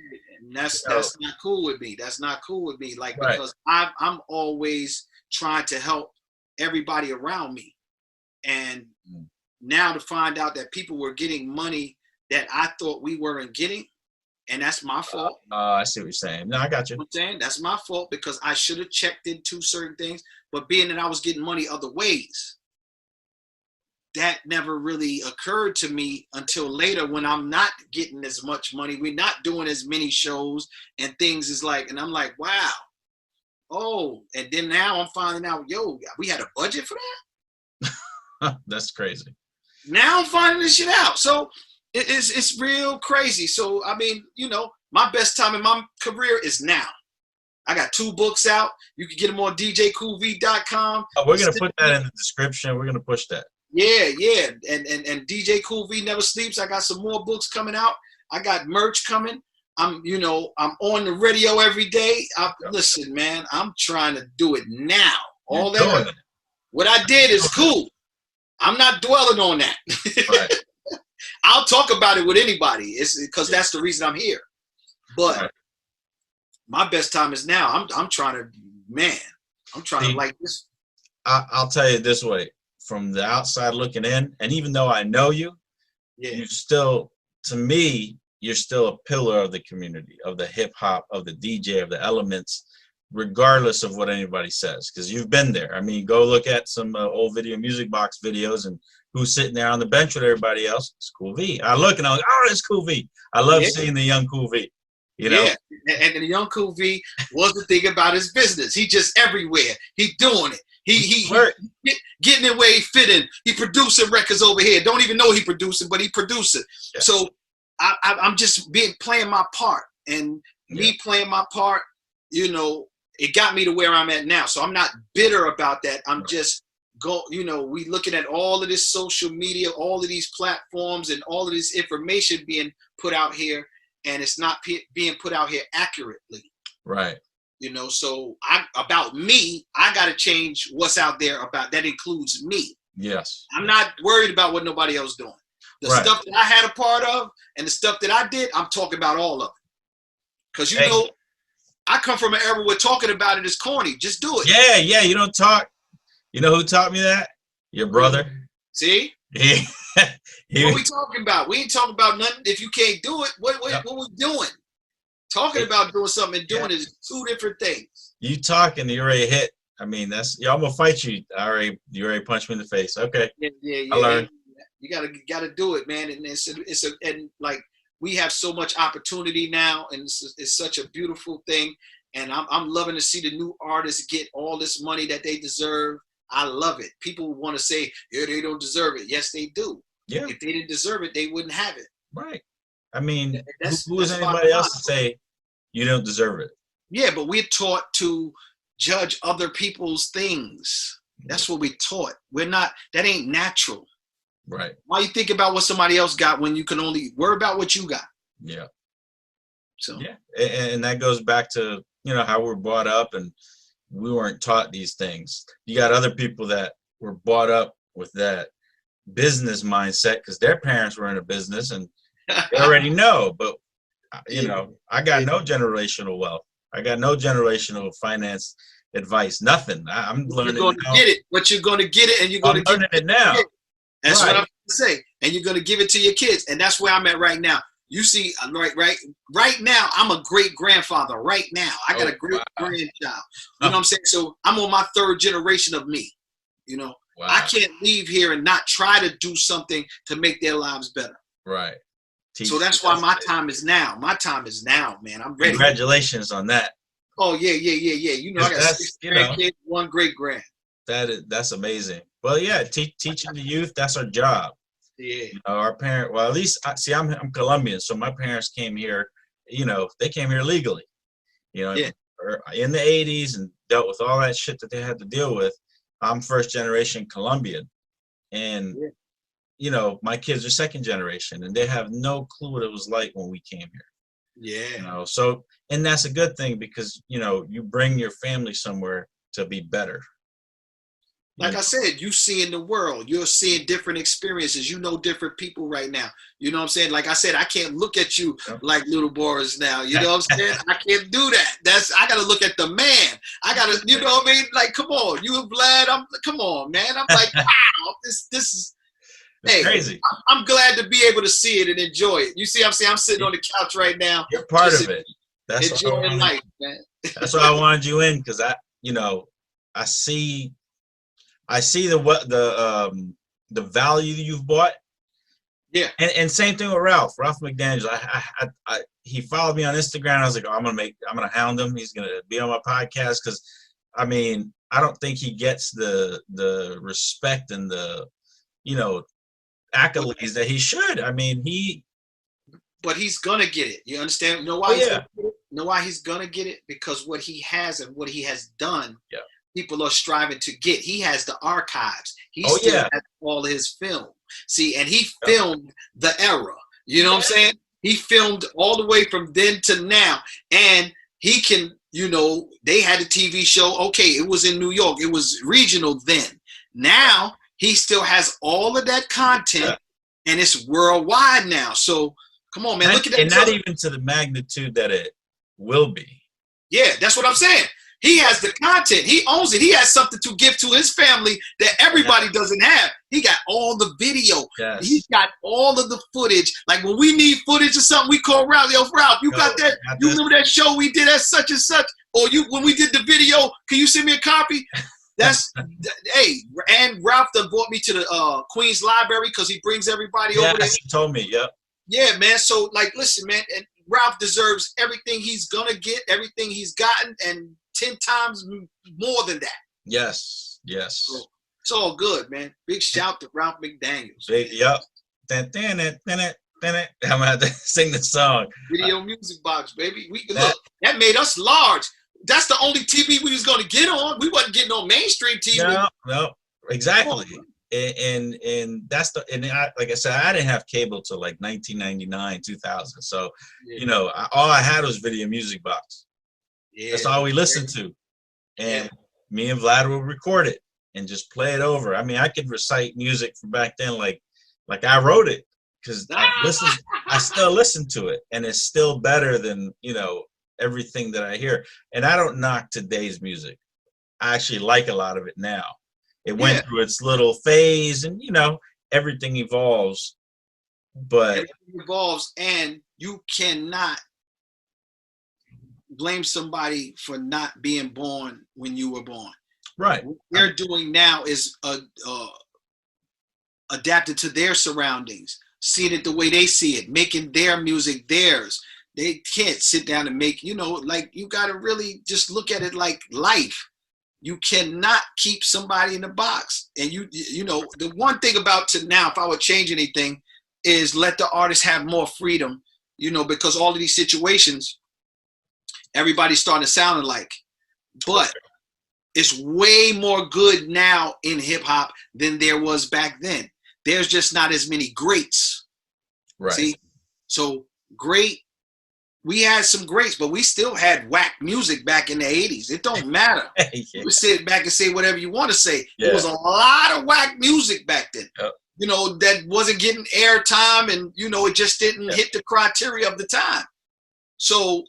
that's not cool with me. That's not cool with me. Like, because I'm always trying to help everybody around me, and now to find out that people were getting money that I thought we weren't getting, and that's my fault. I see what you're saying. No, I got you. I'm saying that's my fault because I should have checked into certain things, but being that I was getting money other ways, that never really occurred to me until later when I'm not getting as much money. We're not doing as many shows and things is like, and I'm like, wow. Oh, and then now I'm finding out, we had a budget for that? That's crazy. Now I'm finding this shit out. So it's real crazy. So, I mean, my best time in my career is now. I got 2 books out. You can get them on djcoolv.com. Oh, we're going to put that in the description. We're going to push that. Yeah. And DJ Kool V never sleeps. I got some more books coming out. I got merch coming. I'm on the radio every day. Listen, man, I'm trying to do it now. All that. What I did is cool. I'm not dwelling on that. Right. I'll talk about it with anybody. It's because that's the reason I'm here. But my best time is now. I'm trying to like this. I'll tell you this way. From the outside looking in, and even though I know you, you still, to me, you're still a pillar of the community, of the hip hop, of the DJ, of the elements, regardless of what anybody says, because you've been there. I mean, go look at some old Video Music Box videos and who's sitting there on the bench with everybody else. It's Kool V. I look and I'm like, oh, it's Kool V. I love seeing the young Kool V. And the young Kool V was the thing about his business. He just everywhere. He doing it. He getting it where he fit in. He producing records over here. Don't even know he producing, but he producing. Yeah. So I'm just playing my part, and me playing my part, it got me to where I'm at now. So I'm not bitter about that. I'm just we looking at all of this social media, all of these platforms, and all of this information being put out here, and it's not being put out here accurately. Right. So about me, I got to change what's out there about that includes me. Yes. I'm not worried about what nobody else doing. The stuff that I had a part of and the stuff that I did, I'm talking about all of it. Because, I come from an era where talking about it is corny. Just do it. Yeah. You don't talk. You know who taught me that? Your brother. See? Yeah. What we talking about? We ain't talking about nothing. If you can't do it, what we doing? Talking about doing something and doing is 2 different things. You talking, you already hit. I mean, I'm gonna fight you. You already punched me in the face. Okay. Yeah. I learned. You gotta do it, man. And and like we have so much opportunity now, and it's such a beautiful thing. And I'm loving to see the new artists get all this money that they deserve. I love it. People want to say, they don't deserve it. Yes, they do. Yeah. If they didn't deserve it, they wouldn't have it. Right. I mean, who is anybody else to say you don't deserve it? Yeah, but we're taught to judge other people's things. That's what we're taught. We're not. That ain't natural. Right. Why you think about what somebody else got when you can only worry about what you got? Yeah. So Yeah. And that goes back to, how we're brought up, and we weren't taught these things. You got other people that were brought up with that business mindset because their parents were in a business and they already know. But, I got no generational wealth. I got no generational finance advice, nothing. I'm learning you're going to now. get it, but you're going to get it, and you're going I'm to learning it now. That's Right. what I'm going to say. And you're going to give it to your kids. And that's where I'm at right now. You see, right now, I'm a great grandfather. Right now, I got a great grandchild. You know what I'm saying? So I'm on my third generation of me. Wow. I can't leave here and not try to do something to make their lives better. Right. So that's why my time is now. My time is now, man. I'm ready. Congratulations on that. Oh yeah. I got 6 grandkids, 1 great grand. That's amazing. Well, yeah, teaching the youth, that's our job. Yeah. Our parent. Well, at least I'm Colombian, so my parents came here. They came here legally. In the '80s and dealt with all that shit that they had to deal with. I'm first generation Colombian, and my kids are second generation, and they have no clue what it was like when we came here. Yeah. So, and that's a good thing because you bring your family somewhere to be better. Like I said, you see in the world, you're seeing different experiences. You know different people right now. You know what I'm saying? Like I said, I can't look at you like little Borris now. You know what I'm saying? I can't do that. I got to look at the man. I got to, you know what I mean? Like, come on, you and Vlad. Come on, man. I'm like, wow, this is. Hey, crazy. I'm glad to be able to see it and enjoy it. You see what I'm saying? I'm sitting on the couch right now. You're part of it. That's enjoying life, man. That's why I wanted you in, because I see the value you've bought. Yeah. And same thing with Ralph McDaniels. He followed me on Instagram. I was like, I'm gonna hound him. He's gonna be on my podcast because, I don't think he gets the respect and the, accolades that he should. But he's gonna get it. You understand? You know why? Know why he's gonna get it? Because what he has and what he has done. Yeah. People are striving to get. He has the archives. He still has all his film. See, and he filmed the era. You know what I'm saying? He filmed all the way from then to now. And he can, they had a TV show. Okay, it was in New York. It was regional then. Now, he still has all of that content, and it's worldwide now. So, come on, man. Look at that. And not even to the magnitude that it will be. Yeah, that's what I'm saying. He has the content. He owns it. He has something to give to his family that everybody doesn't have. He got all the video. Yes. He's got all of the footage. Like when we need footage or something, we call Ralph. Yo, Ralph, you got that? You remember that show we did at such and such? Or when we did the video, can you send me a copy? That's hey, and Ralph done brought me to the Queens Library because he brings everybody over there. He told me, yep. Yeah, man. So listen, man, and Ralph deserves everything he's gonna get, everything he's gotten, and 10 times more than that. Yes. So it's all good, man. Big shout to Ralph McDaniels. Yep. I'm gonna have to sing the song. Video music box, baby. Look, that made us large. That's the only TV we was gonna get on. We wasn't getting on mainstream TV. No, exactly. And that's like I said, I didn't have cable till like 1999, 2000. So, all I had was video music box. Yeah, that's all we listened to. And me and Vlad would record it and just play it over. I could recite music from back then like I wrote it, because I still listen to it, and it's still better than, everything that I hear. And I don't knock today's music. I actually like a lot of it now. It went through its little phase, and everything evolves. But everything evolves, and you cannot blame somebody for not being born when you were born. Right. What they're doing now is adapted to their surroundings, seeing it the way they see it, making their music theirs. They can't sit down and make, you got to really just look at it like life. You cannot keep somebody in a box. And the one thing about now, if I would change anything, is let the artists have more freedom, because all of these situations, everybody's starting to sound alike. But it's way more good now in hip hop than there was back then. there's just not as many greats. Right. See, so great. We had some greats, but we still had whack music back in the 80s. It don't matter. Yeah. You sit back and say whatever you want to say. Yeah. There was a lot of whack music back then. Yep. You know, that wasn't getting airtime, and you know, it just didn't hit the criteria of the time. So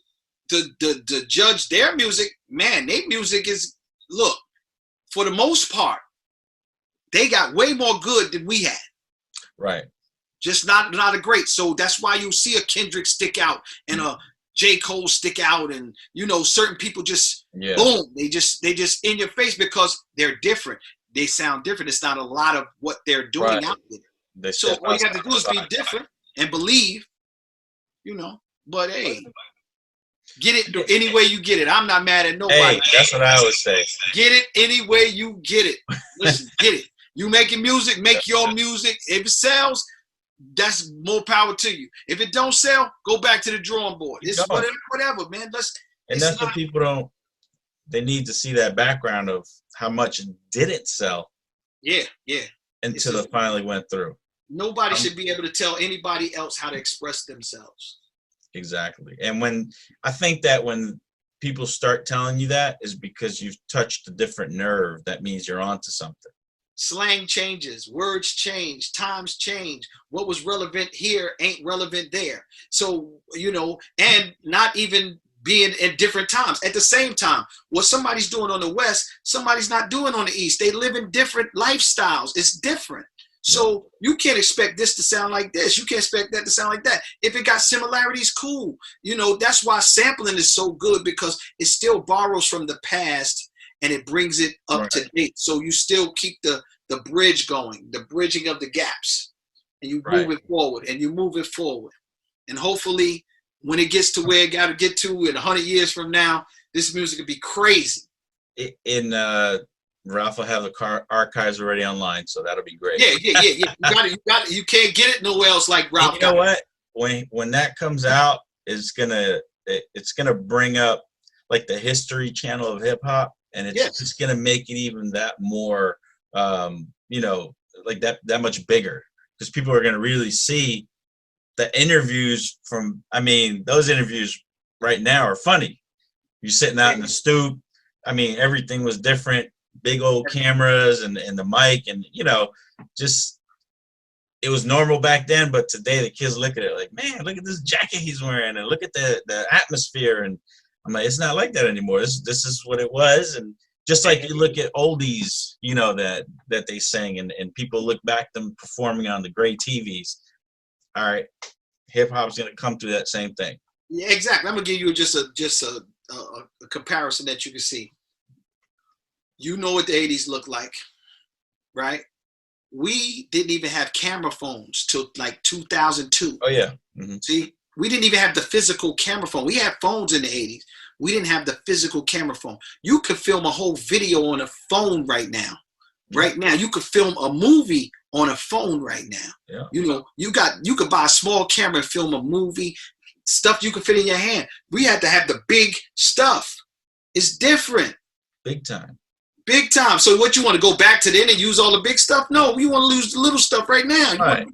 the judge their music, man, their music is, look, for the most part, they got way more good than we had. Right. Just not a great. So that's why you see a Kendrick stick out and a J. Cole stick out, and you know, certain people just boom, they just in your face because they're different. They sound different. It's not a lot of what they're doing out there. So all you have to do is be different and believe, you know. But hey, get it any way you get it. I'm not mad at nobody. Hey, that's what I would say. Get it any way you get it. Listen, get it. You making music, make your music. If it sells, that's more power to you. If it don't sell, go back to the drawing board. It's whatever, man. And that's what people don't. They need to see that background of how much it didn't sell. Yeah. Until it finally went through. Nobody should be able to tell anybody else how to express themselves. Exactly. And I think that when people start telling you that is because you've touched a different nerve. That means you're onto something. Slang changes, words change, times change. What was relevant here ain't relevant there. So, you know, and not even being at different times. At the same time, what somebody's doing on the West, somebody's not doing on the East. They live in different lifestyles. It's different. So you can't expect this to sound like this. You can't expect that to sound like that. If it got similarities, cool. You know, that's why sampling is so good, because it still borrows from the past and it brings it up to date. So you still keep the bridge going, the bridging of the gaps, and you move it forward, and you move it forward. And hopefully when it gets to where it got to get to in 100 years from now, this music will be crazy. Ralph will have the archives already online, so that'll be great. Yeah. You got it. You can't get it nowhere else like Ralph. And you know what? When that comes out, it's gonna bring up like the History Channel of hip hop, and it's just gonna make it even that more, you know, like that much bigger, because people are gonna really see the interviews from. I mean, those interviews right now are funny. You're sitting out in the stoop. I mean, everything was different. Big old cameras and the mic, and you know, just it was normal back then. But today the kids look at it like, man, look at this jacket he's wearing, and look at the atmosphere. And I'm like, it's not like that anymore. This is what it was. And just like you look at oldies, you know, that they sang, and people look back them performing on the gray TVs. All right, hip hop's gonna come through that same thing. Yeah, exactly. I'm gonna give you just a comparison that you can see. You know what the 80s looked like, right? We didn't even have camera phones till like 2002. Oh, yeah. Mm-hmm. See, we didn't even have the physical camera phone. We had phones in the 80s. We didn't have the physical camera phone. You could film a whole video on a phone right now. Right now, you could film a movie on a phone right now. Yeah. You know, you could buy a small camera and film a movie, stuff you could fit in your hand. We had to have the big stuff. It's different. Big time. Big time. So what, you want to go back to then and use all the big stuff? No, we want to lose the little stuff right now.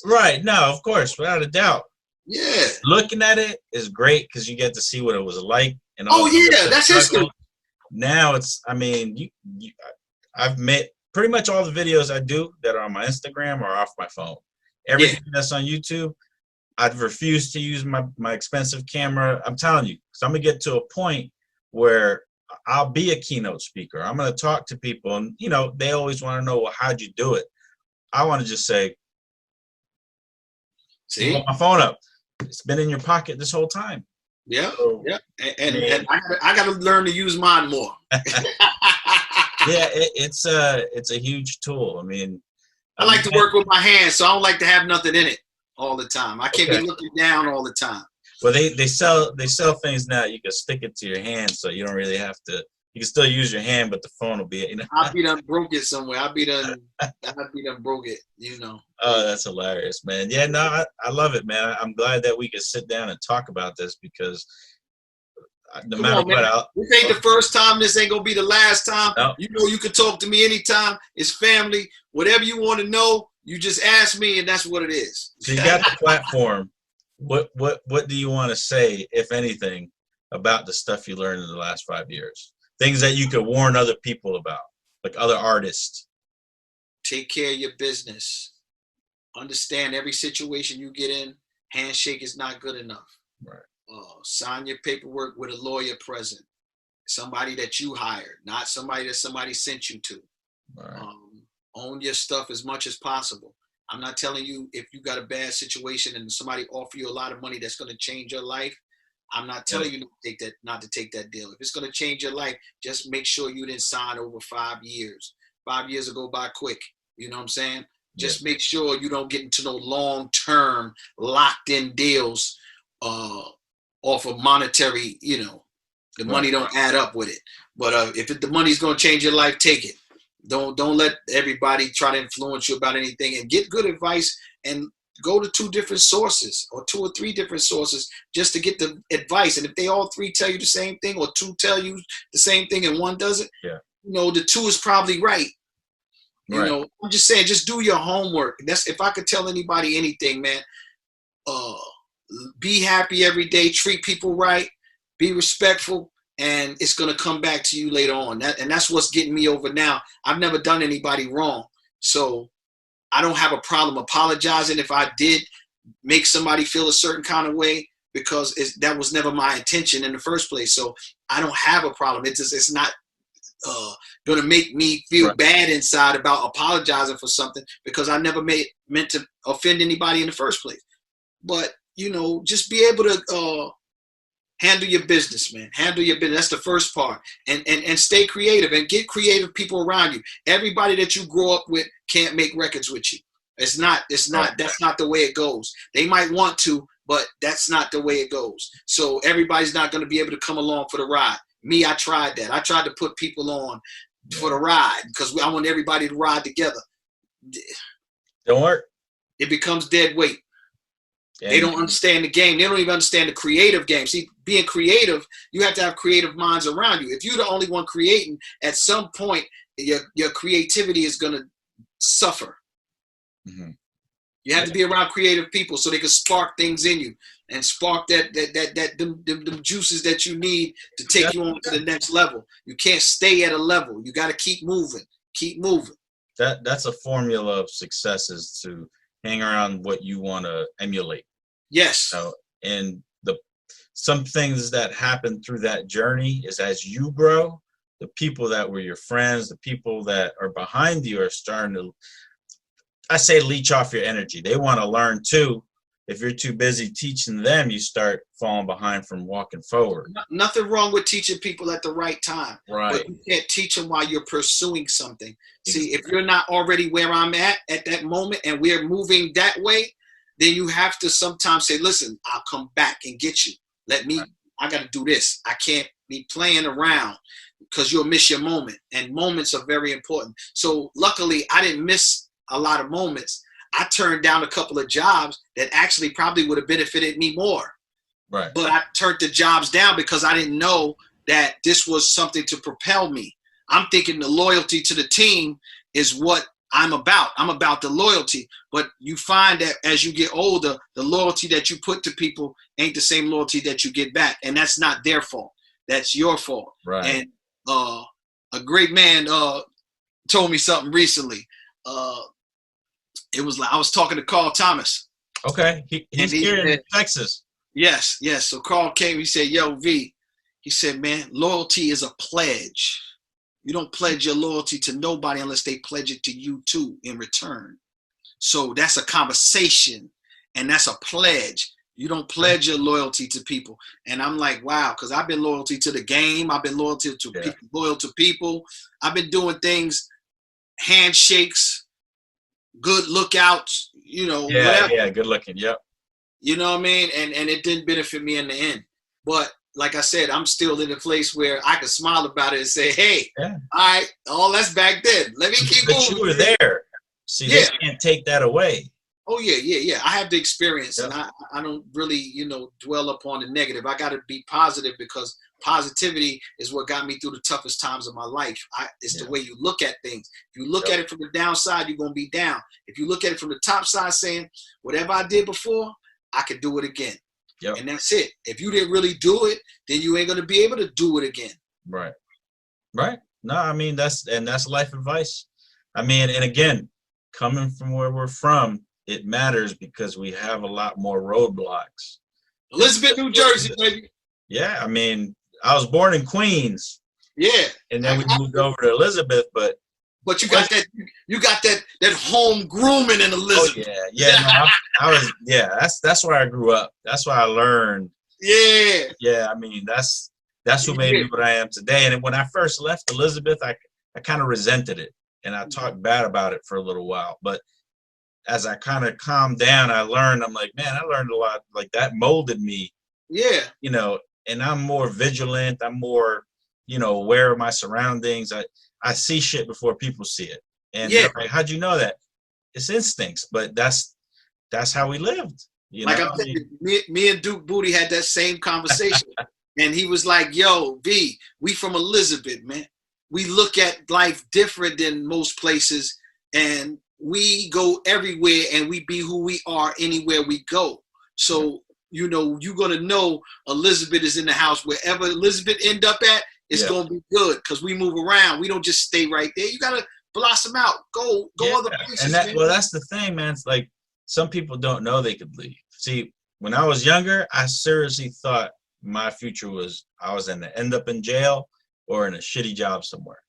Right. No, of course, without a doubt. Yeah. Looking at it is great because you get to see what it was like. And that's history. Now it's, I mean, I've met pretty much all the videos I do that are on my Instagram or off my phone. Everything that's on YouTube, I've refused to use my expensive camera. I'm telling you, because I'm going to get to a point where I'll be a keynote speaker. I'm going to talk to people, and you know, they always want to know, well, how'd you do it? I want to just say, see, put my phone up. It's been in your pocket this whole time. Yeah, so, yeah. And I got to learn to use mine more. Yeah, it's a huge tool. I mean, I like to work with my hands, so I don't like to have nothing in it all the time. I can't be looking down all the time. Well, they sell things now. You can stick it to your hand, so you don't really have to. You can still use your hand, but the phone will be. You know, I'll be done broke it somewhere. I'll be done broke it. You know. Oh, that's hilarious, man. Yeah, no, I love it, man. I'm glad that we could sit down and talk about this, because no matter what, this ain't the first time. This ain't gonna be the last time. No. You know, you can talk to me anytime. It's family. Whatever you want to know, You just asked me, and that's what it is. So you got the platform. What do you want to say, if anything, about the stuff you learned in the last 5 years? Things that you could warn other people about, like other artists. Take care of your business. Understand every situation you get in, handshake is not good enough. Right. Sign your paperwork with a lawyer present. Somebody that you hired, not somebody that somebody sent you to. Right. Own your stuff as much as possible. I'm not telling you if you got a bad situation and somebody offer you a lot of money that's going to change your life. I'm not telling you not to take that deal. If it's going to change your life, just make sure you didn't sign over 5 years. 5 years will go by quick. You know what I'm saying? Just make sure you don't get into no long-term locked-in deals off of monetary, the money don't add up with it. But if the money's going to change your life, take it. Don't let everybody try to influence you about anything, and get good advice and go to 2 different sources or 2 or 3 different sources just to get the advice. And if they all 3 tell you the same thing, or 2 tell you the same thing and 1 doesn't, the 2 is probably right. I'm just saying, just do your homework. That's, if I could tell anybody anything, man, be happy every day, treat people right, be respectful, and it's going to come back to you later on. That's what's getting me over now. I've never done anybody wrong, so I don't have a problem apologizing if I did make somebody feel a certain kind of way, because that was never my intention in the first place. So I don't have a problem. It's not going to make me feel bad inside about apologizing for something, because I never meant to offend anybody in the first place. But, just be able to handle your business, man. Handle your business. That's the first part. And stay creative, and get creative people around you. Everybody that you grow up with can't make records with you. That's not the way it goes. They might want to, but that's not the way it goes. So everybody's not going to be able to come along for the ride. Me, I tried that. I tried to put people on for the ride because I want everybody to ride together. Don't work. It becomes dead weight. They don't understand the game. They don't even understand the creative game. See, being creative, you have to have creative minds around you. If you're the only one creating, at some point, your creativity is going to suffer. Mm-hmm. You have to be around creative people so they can spark things in you and spark them juices that you need to take you on to the next level. You can't stay at a level. You got to keep moving. Keep moving. That's a formula of success, is to hang around what you want to emulate. Yes. And some things that happen through that journey is, as you grow, the people that were your friends, the people that are behind you are starting to, I say, leech off your energy. They want to learn too. If you're too busy teaching them, you start falling behind from walking forward. Nothing wrong with teaching people at the right time. Right. But you can't teach them while you're pursuing something. See, if you're not already where I'm at that moment, and we're moving that way, then you have to sometimes say, listen, I'll come back and get you. I got to do this. I can't be playing around, because you'll miss your moment. And moments are very important. So luckily, I didn't miss a lot of moments. I turned down a couple of jobs that actually probably would have benefited me more. Right. But I turned the jobs down because I didn't know that this was something to propel me. I'm thinking the loyalty to the team is what I'm about. I'm about the loyalty. But you find that as you get older, the loyalty that you put to people ain't the same loyalty that you get back. And that's not their fault. That's your fault. Right. And a great man told me something recently. It was like, I was talking to Carl Thomas. Okay. He's here in Texas. Yes. So Carl came. He said, yo, V. He said, man, loyalty is a pledge. You don't pledge your loyalty to nobody unless they pledge it to you too in return. So that's a conversation, and that's a pledge. You don't pledge your loyalty to people. And I'm like, wow, because I've been loyal to the game. I've been loyal to people. I've been doing things, handshakes, good lookouts, whatever. Yeah, good looking. Yep. You know what I mean? And it didn't benefit me in the end. But like I said, I'm still in a place where I can smile about it and say, hey, all right, that's back then. Let me keep moving. But you were there. See, they can't take that away. Oh, yeah. I have the experience, and I don't really, dwell upon the negative. I got to be positive, because positivity is what got me through the toughest times of my life. It's the way you look at things. If you look at it from the downside, you're going to be down. If you look at it from the top side, saying, whatever I did before, I could do it again. Yep. And that's it. If you didn't really do it, then you ain't going to be able to do it again. Right. Right. No, I mean, that's life advice. I mean, and again, coming from where we're from, it matters because we have a lot more roadblocks. Elizabeth, New Jersey, baby. Yeah, I mean, I was born in Queens. Yeah. And then we moved over to Elizabeth, but you got that home grooming in Elizabeth. Oh, yeah. No, I was that's where I grew up. That's where I learned. Yeah. Yeah, I mean, that's who made me what I am today. And when I first left Elizabeth, I kind of resented it and I talked bad about it for a little while. But as I kind of calmed down, I learned, I'm like, man, I learned a lot. Like that molded me. Yeah. You know, and I'm more vigilant. I'm more, aware of my surroundings. I see shit before people see it. And like, how'd you know that? It's instincts, but that's how we lived. Like I'm saying, me and Duke Booty had that same conversation. And he was like, yo, V, we from Elizabeth, man. We look at life different than most places. And we go everywhere and we be who we are anywhere we go. So, you're going to know Elizabeth is in the house. Wherever Elizabeth end up at, it's going to be good because we move around. We don't just stay right there. You got to blossom out. Go other places. And that's the thing, man. It's like some people don't know they could leave. See, when I was younger, I seriously thought my future was I was going to end up in jail or in a shitty job somewhere.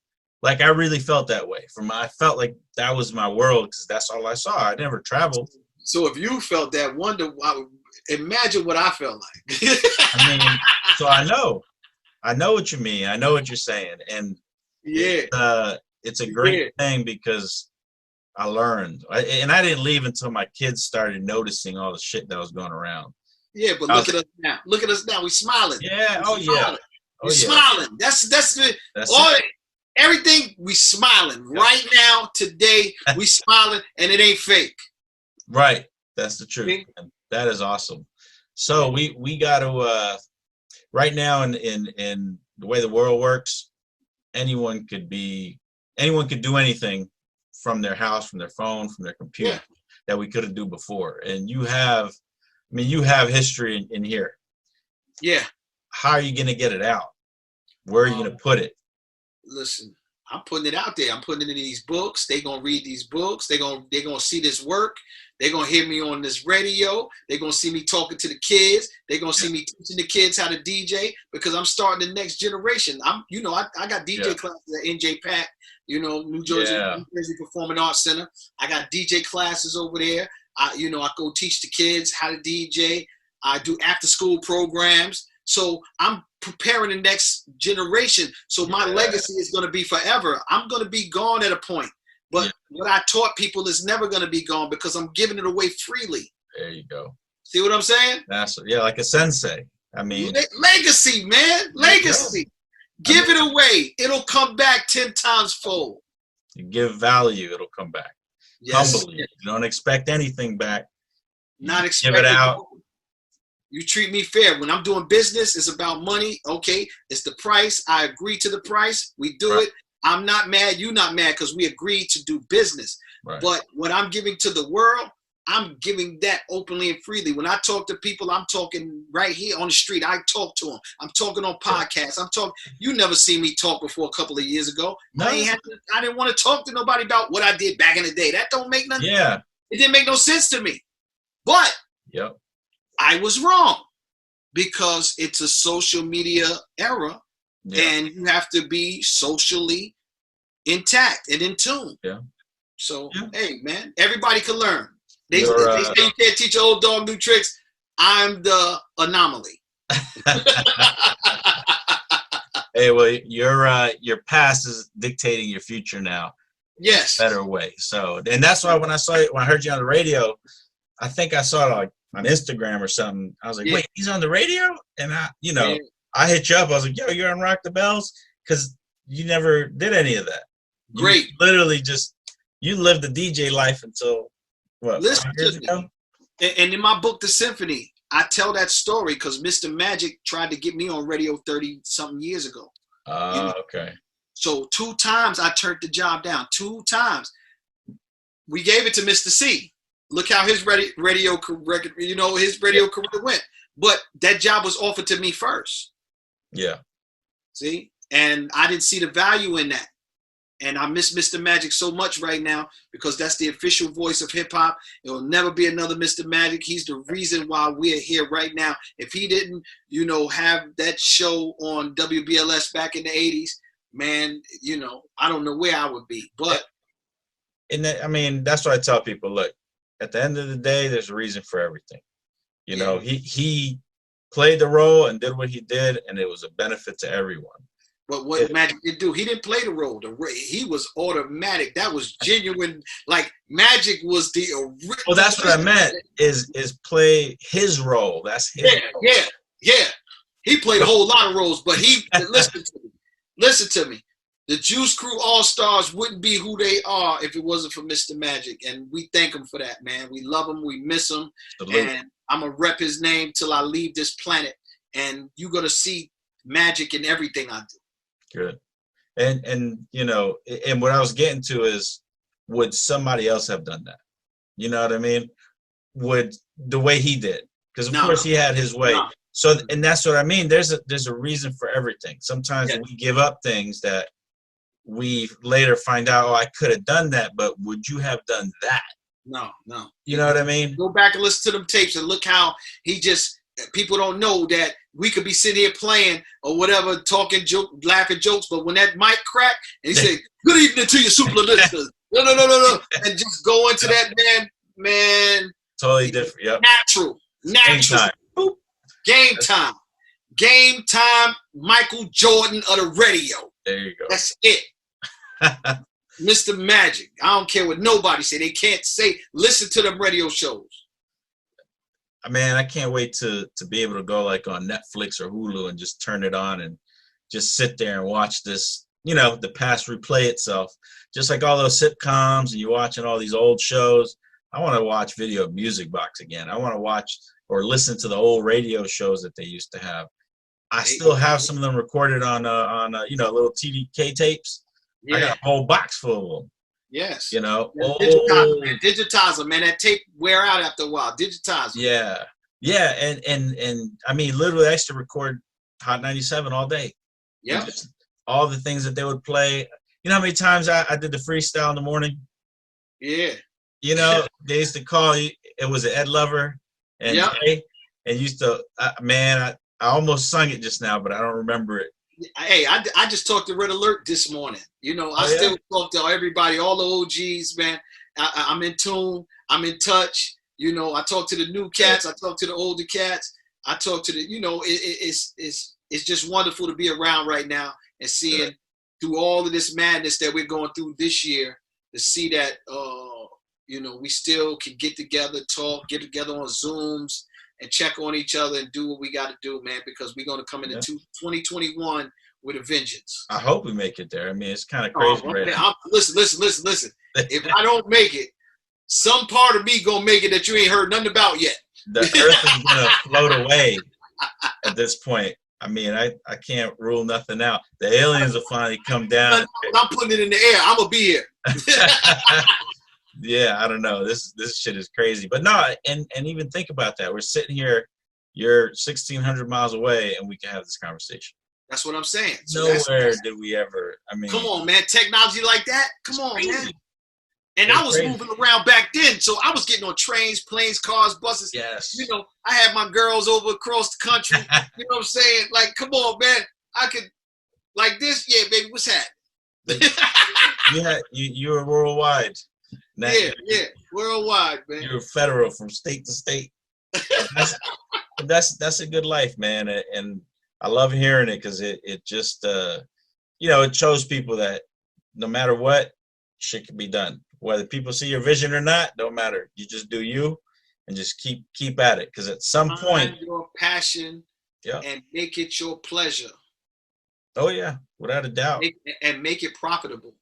Like I really felt that way. I felt like that was my world because that's all I saw. I never traveled. So if you felt that, imagine what I felt like. I mean, so I know what you mean. I know what you're saying. And it's a great thing because I learned. And I didn't leave until my kids started noticing all the shit that was going around. Yeah, but look at us now. Look at us now. We smiling. Yeah. We're smiling. That's everything. We smiling right now. Today we smiling, and it ain't fake. Right. That's the truth. And that is awesome. So we got to right now in the way the world works, anyone could do anything from their house, from their phone, from their computer that we couldn't do before. And you have history in here. Yeah. How are you going to get it out? Where are you going to put it? Listen, I'm putting it out there. I'm putting it in these books. They're going to read these books. They're going to see this work. They're going to hear me on this radio. They're going to see me talking to the kids. They're going to see me teaching the kids how to DJ because I'm starting the next generation. I got DJ classes at NJ Pack, New Jersey Performing Arts Center. I got DJ classes over there. I go teach the kids how to DJ. I do after school programs. So I'm preparing the next generation. So my legacy is going to be forever. I'm going to be gone at a point. But what I taught people is never going to be gone because I'm giving it away freely. There you go. See what I'm saying? That's like a sensei. I mean, legacy, man. Legacy. Give it away. It'll come back 10 times fold. You give value, it'll come back. Yes. Humbly. You don't expect anything back. Not expect it out. You treat me fair. When I'm doing business, it's about money. Okay, it's the price. I agree to the price. We do it. I'm not mad. You're not mad because we agreed to do business. Right. But what I'm giving to the world, I'm giving that openly and freely. When I talk to people, I'm talking right here on the street. I talk to them. I'm talking on podcasts. I'm talking. You never seen me talk before a couple of years ago. No. I didn't want to talk to nobody about what I did back in the day. That don't make nothing. Yeah. It didn't make no sense to me. But I was wrong because it's a social media era. And you have to be socially intact and in tune. Yeah. So, hey, man, everybody can learn. They say you can't teach an old dog new tricks. I'm the anomaly. Hey, well, your past is dictating your future now. Yes. Better way. So, and that's why when I heard you on the radio, I think I saw it like on Instagram or something. I was like, wait, he's on the radio? And I hit you up. I was like, yo, you're on Rock the Bells? Because you never did any of that. Great. You literally you lived the DJ life until, what, Listen 5 years ago? And in my book, The Symphony, I tell that story because Mr. Magic tried to get me on radio 30-something years ago. Okay. So 2 times I turned the job down. 2 times. We gave it to Mr. C. Look how his radio career, his radio career went. But that job was offered to me first. Yeah. See? And I didn't see the value in that. And I miss Mr. Magic so much right now because that's the official voice of hip hop. It will never be another Mr. Magic. He's the reason why we're here right now. If he didn't, have that show on WBLS back in the 80s, man, I don't know where I would be. But that's what I tell people. Look, at the end of the day, there's a reason for everything. He played the role and did what he did, and it was a benefit to everyone. But what Magic did do, he didn't play the role. He was automatic. That was genuine. Like Magic was the original. Well, that's what I meant. Is play his role. That's his role. Yeah. He played a whole lot of roles, but listen to me. The Juice Crew All-Stars wouldn't be who they are if it wasn't for Mr. Magic, and we thank him for that, man. We love him. We miss him. Absolutely. And I'm gonna rep his name till I leave this planet. And you're gonna see Magic in everything I do. Good. And and what I was getting to is, would somebody else have done that? You know what I mean? Would the way he did? Because of course he had his way. No. So, and that's what I mean. There's a reason for everything. Sometimes we give up things that we later find out, I could have done that, but would you have done that? No. You know what I mean? Go back and listen to them tapes and look how people don't know that we could be sitting here playing or whatever, talking, laughing jokes, but when that mic crack and he say, "Good evening to you, super listeners," no, and just go into that, man. Totally different. Yep. Natural. Game time. Michael Jordan of the radio. There you go. That's it. Mr. Magic. I don't care what nobody say. They can't say. Listen to them radio shows. Man, I can't wait to be able to go like on Netflix or Hulu and just turn it on and just sit there and watch this, the past replay itself. Just like all those sitcoms and you're watching all these old shows. I want to watch Video Music Box again. I want to watch or listen to the old radio shows that they used to have. I still have some of them recorded on little TDK tapes. Yeah. I got a whole box full of them. Yes. Digitize them, man. That tape wear out after a while. Digitize them. Yeah. And I mean, literally, I used to record Hot 97 all day. Yeah. All the things that they would play. You know how many times I did the freestyle in the morning? Yeah. They used to call you. It was Ed Lover and used to. I almost sung it just now, but I don't remember it. Hey, I just talked to Red Alert this morning. I still talk to everybody, all the OGs, man. I'm in tune. I'm in touch. I talk to the new cats. I talk to the older cats. I talk to the, it's just wonderful to be around right now and seeing through all of this madness that we're going through this year, to see that, we still can get together, talk, get together on Zooms, and check on each other and do what we got to do, man, because we're going to come into 2021 with a vengeance. I hope we make it there. I mean, it's kind of crazy right now. Listen. If I don't make it, some part of me going to make it that you ain't heard nothing about yet. The earth is going to float away at this point. I mean, I can't rule nothing out. The aliens will finally come down. I'm putting it in the air. I'm going to be here. Yeah, I don't know. This shit is crazy. But no, and even think about that. We're sitting here, you're 1,600 miles away, and we can have this conversation. That's what I'm saying. So nowhere did we ever, come on, man. Technology like that? Come on, crazy. Man. And I was moving around back then, so I was getting on trains, planes, cars, buses. Yes. I had my girls over across the country. You know what I'm saying? Like, come on, man. I could, like this. Yeah, baby, what's happening? Yeah, you were worldwide. Now, yeah, worldwide, man. You're federal from state to state. That's a good life, man, and I love hearing it because it just it shows people that no matter what, shit can be done. Whether people see your vision or not, don't matter. You just do you, and just keep at it. Because at some point, find your passion, and make it your pleasure. Oh yeah, without a doubt. Make it profitable.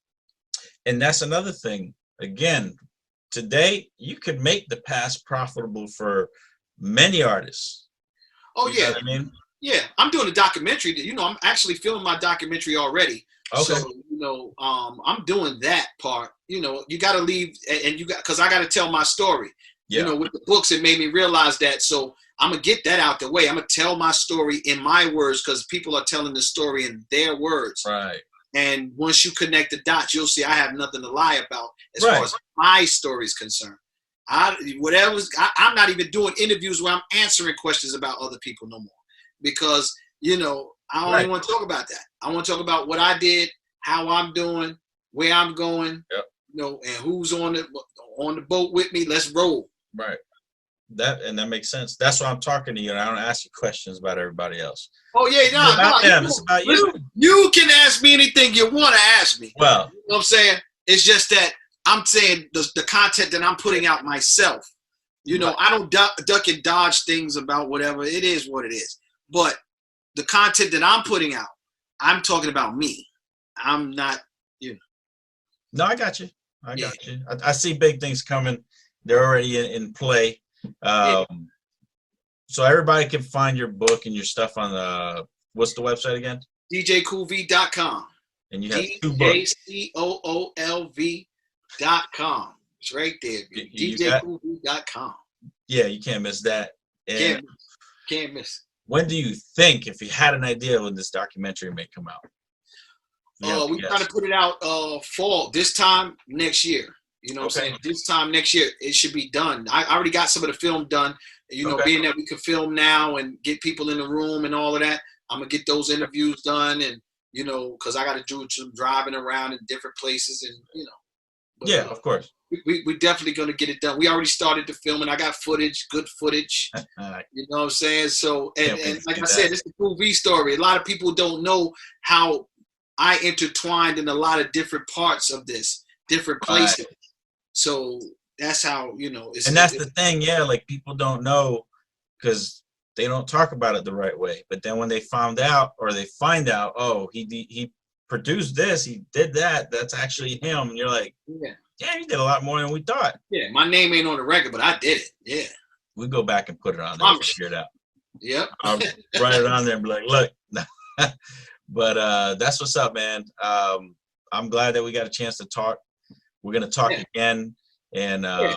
And that's another thing. Again, today you could make the past profitable for many artists. Oh, You know yeah. what I mean? Yeah, I'm doing a documentary. You know, I'm actually filming my documentary already. Okay. So, you know, I'm doing that part. You know, you got to leave, and you got, because I got to tell my story. Yeah. You know, with the books, it made me realize that. So I'm going to get that out the way. I'm going to tell my story in my words, because people are telling the story in their words. Right. And once you connect the dots, you'll see I have nothing to lie about as Right. far as my story is concerned. I'm not even doing interviews where I'm answering questions about other people no more. Because, you know, I don't even want to talk about that. I want to talk about what I did, how I'm doing, where I'm going, Yep. you know, and who's on the boat with me. Let's roll. Right. That makes sense. That's why I'm talking to you, and I don't ask you questions about everybody else. Oh, yeah, It's about them. It's about you. You can ask me anything you want to ask me. Well, you know what I'm saying? It's just that I'm saying the content that I'm putting out myself. You know, I don't duck and dodge things about whatever. It is what it is. But the content that I'm putting out, I'm talking about me. I'm not, you know. No, I got you. I got you. I see big things coming. They're already in play. So everybody can find your book and your stuff on the, what's the website again? DJCoolV.com. And you have 2 books. DJCoolV.com. It's right there. DJCoolV.com. Yeah, you can't miss that. And can't miss. When do you think, if you had an idea when this documentary may come out? We're trying to put it out fall, this time next year. You know what I'm saying? This time next year, it should be done. I already got some of the film done. You know, being that we can film now and get people in the room and all of that, I'm going to get those interviews done. And, you know, because I got to do some driving around in different places and, you know. But, of course. We're definitely going to get it done. We already started the film, and I got footage, good footage. You know what I'm saying? So, and like I said, it's a Kool V story. A lot of people don't know how I intertwined in a lot of different parts of this, different places. Right. So that's how, you know. And that's the thing, like people don't know because they don't talk about it the right way. But then when they find out, oh, he produced this, he did that, that's actually him. And you're like, yeah, you did a lot more than we thought. Yeah, my name ain't on the record, but I did it. Yeah. We go back and put it on there and figure it out. Yep. I'll write it on there and be like, look. But that's what's up, man. I'm glad that we got a chance to talk. We're going to talk again. And I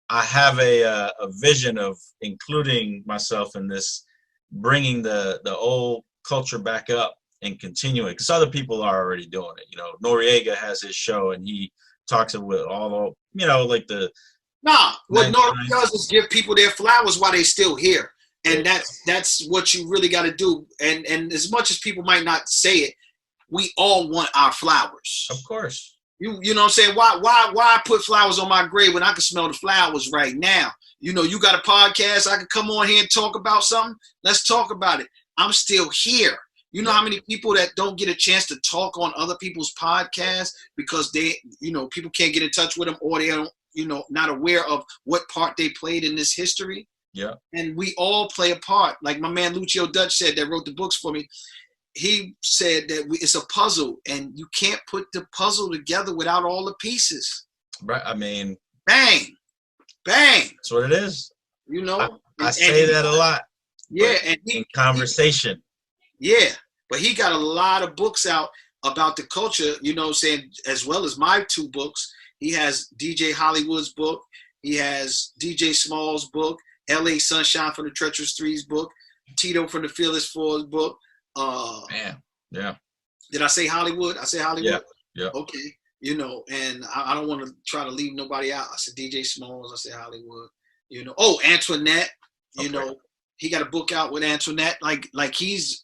have a vision of including myself in this, bringing the old culture back up and continuing. Because other people are already doing it. You know, Noriega has his show, and he talks with all the, you know, like the. What Noriega does is give people their flowers while they're still here. And that's what you really got to do. And as much as people might not say it, we all want our flowers. Of course. You know what I'm saying? Why put flowers on my grave when I can smell the flowers right now? You know, you got a podcast. I can come on here and talk about something. Let's talk about it. I'm still here. You know how many people that don't get a chance to talk on other people's podcasts because they, you know, people can't get in touch with them, or they don't, you know, not aware of what part they played in this history. Yeah. And we all play a part. Like my man Lucio Dutch said, that wrote the books for me. He said that it's a puzzle, and you can't put the puzzle together without all the pieces. Right. I mean, bang. That's what it is. You know, I say that a lot. Yeah. And in conversation. But he got a lot of books out about the culture, you know what I'm saying, as well as my 2 books. He has DJ Hollywood's book. He has DJ Small's book. LA Sunshine from the Treacherous Three's book. Tito from the Fearless Four's book. Man, yeah. Did I say Hollywood? I said Hollywood? Yeah. Okay. You know, and I don't want to try to leave nobody out. I said DJ Smalls. I said Hollywood. You know, Antoinette. You know, he got a book out with Antoinette. Like he's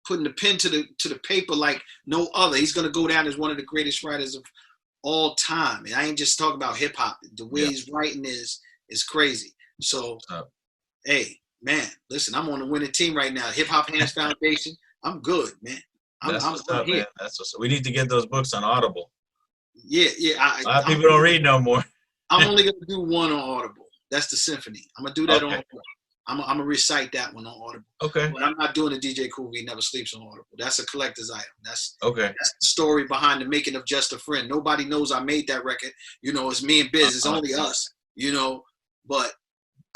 putting the pen to the paper like no other. He's gonna go down as one of the greatest writers of all time. And I ain't just talking about hip hop. The way he's writing is crazy. So, hey, man, listen, I'm on the winning team right now. Hip Hop Hands Foundation. I'm good, man. I'm here. Man. That's what's up. We need to get those books on Audible. Yeah. A lot of people don't read no more. I'm only gonna do one on Audible. That's the Symphony. I'm gonna do that on. I'm gonna recite that one on Audible. Okay. But I'm not doing the DJ Kool V Never Sleeps on Audible. That's a collector's item. That's the story behind the making of Just a Friend. Nobody knows I made that record. You know, it's me and Biz. It's only us. You know, but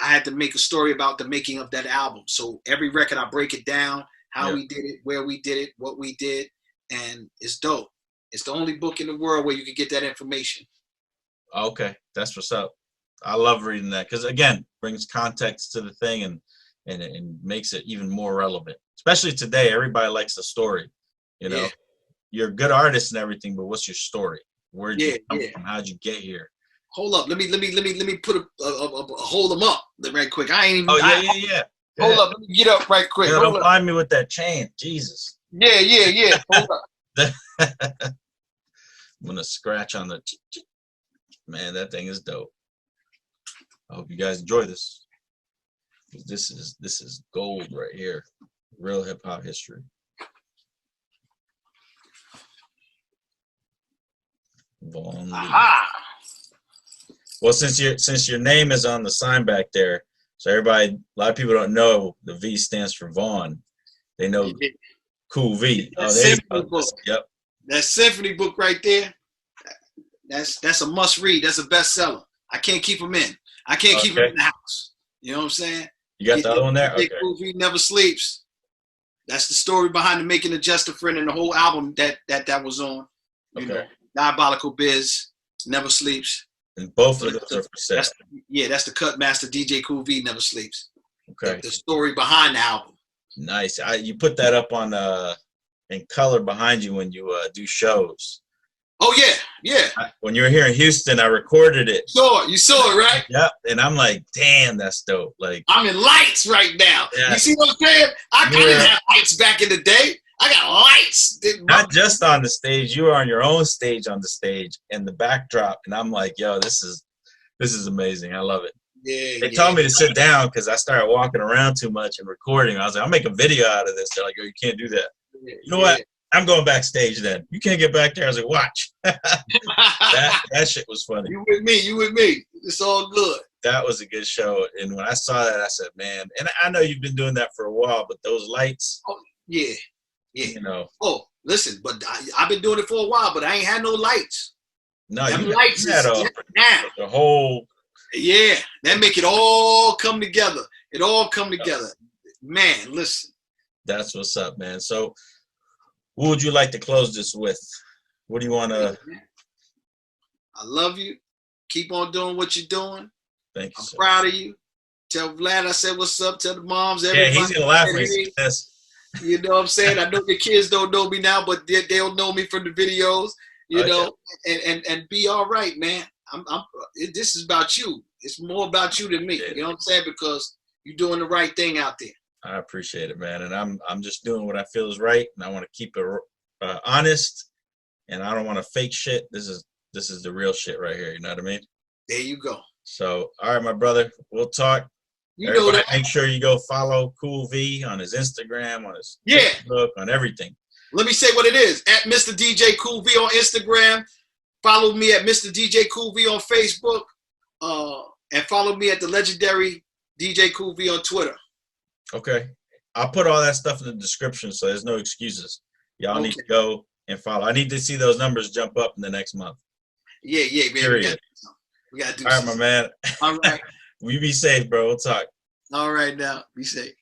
I had to make a story about the making of that album. So every record I break it down, how we did it, where we did it, what we did, and it's dope. It's the only book in the world where you can get that information. Okay, that's what's up. I love reading that because again, brings context to the thing and makes it even more relevant. Especially today, everybody likes a story. You know, you're a good artist and everything, but what's your story? Where'd you come from? How'd you get here? Hold up, let me put a hold them up right quick. I ain't even. Oh yeah. Hold up, let me get up right quick. Don't blind me with that chain, Jesus. Yeah. Hold up. I'm gonna scratch on the. Man, that thing is dope. I hope you guys enjoy this. This is gold right here. Real hip hop history. Vaughn Lee. Aha! Well, since your name is on the sign back there, so everybody, a lot of people don't know the V stands for Vaughn. They know Kool V. That symphony book. Yep. That symphony book right there. That's a must read. That's a bestseller. I can't keep them in. I can't keep them in the house. You know what I'm saying? You got the other one there? Okay. Kool V Never Sleeps. That's the story behind the Making a Just a Friend and the whole album that was on. You know, Diabolical Biz, Never Sleeps. And both of those are for sale. That's the cut master DJ Kool V Never Sleeps. Okay. The story behind the album. Nice. You put that up on in color behind you when you do shows. Oh yeah. When you were here in Houston, I recorded it. You saw it, right? Yep. And I'm like, damn, that's dope. Like I'm in lights right now. Yeah. You see what I'm saying? I didn't have lights back in the day. I got lights. Not just on the stage. You were on your own stage on the stage and the backdrop. And I'm like, yo, this is amazing. I love it. Yeah. They told me to sit down because I started walking around too much and recording. I was like, I'll make a video out of this. They're like, oh, you can't do that. You know what? I'm going backstage then. You can't get back there. I was like, watch. that shit was funny. You with me. It's all good. That was a good show. And when I saw that, I said, man, and I know you've been doing that for a while, but those lights. Oh, yeah. You know. Oh, listen, but I've been doing it for a while, but I ain't had no lights. No, them you lights had now. The whole. Yeah, that make it all come together. It all come together. Man, listen. That's what's up, man. So, what would you like to close this with? What do you want to? I love you. Keep on doing what you're doing. Thank you. I'm proud of you. Tell Vlad I said what's up. Tell the moms. Everybody. Yeah, he's gonna laugh when he sees this. You know what I'm saying? I know the kids don't know me now, but they'll know me from the videos. You know, and be all right, man. This is about you. It's more about you than me. You know what I'm saying? Because you're doing the right thing out there. I appreciate it, man. And I'm just doing what I feel is right, and I want to keep it honest, and I don't want to fake shit. This is the real shit right here. You know what I mean? There you go. So, all right, my brother, we'll talk. Everybody, know that. Make sure you go follow Kool V on his Instagram, on his Facebook, on everything. Let me say what it is. At Mr. DJ Kool V on Instagram. Follow me at Mr. DJ Kool V on Facebook. And follow me at the legendary DJ Kool V on Twitter. Okay. I'll put all that stuff in the description, so there's no excuses. Y'all need to go and follow. I need to see those numbers jump up in the next month. Yeah, man. Period. We got to do all right, my man. All right. We be safe, bro. We'll talk. All right, now. Be safe.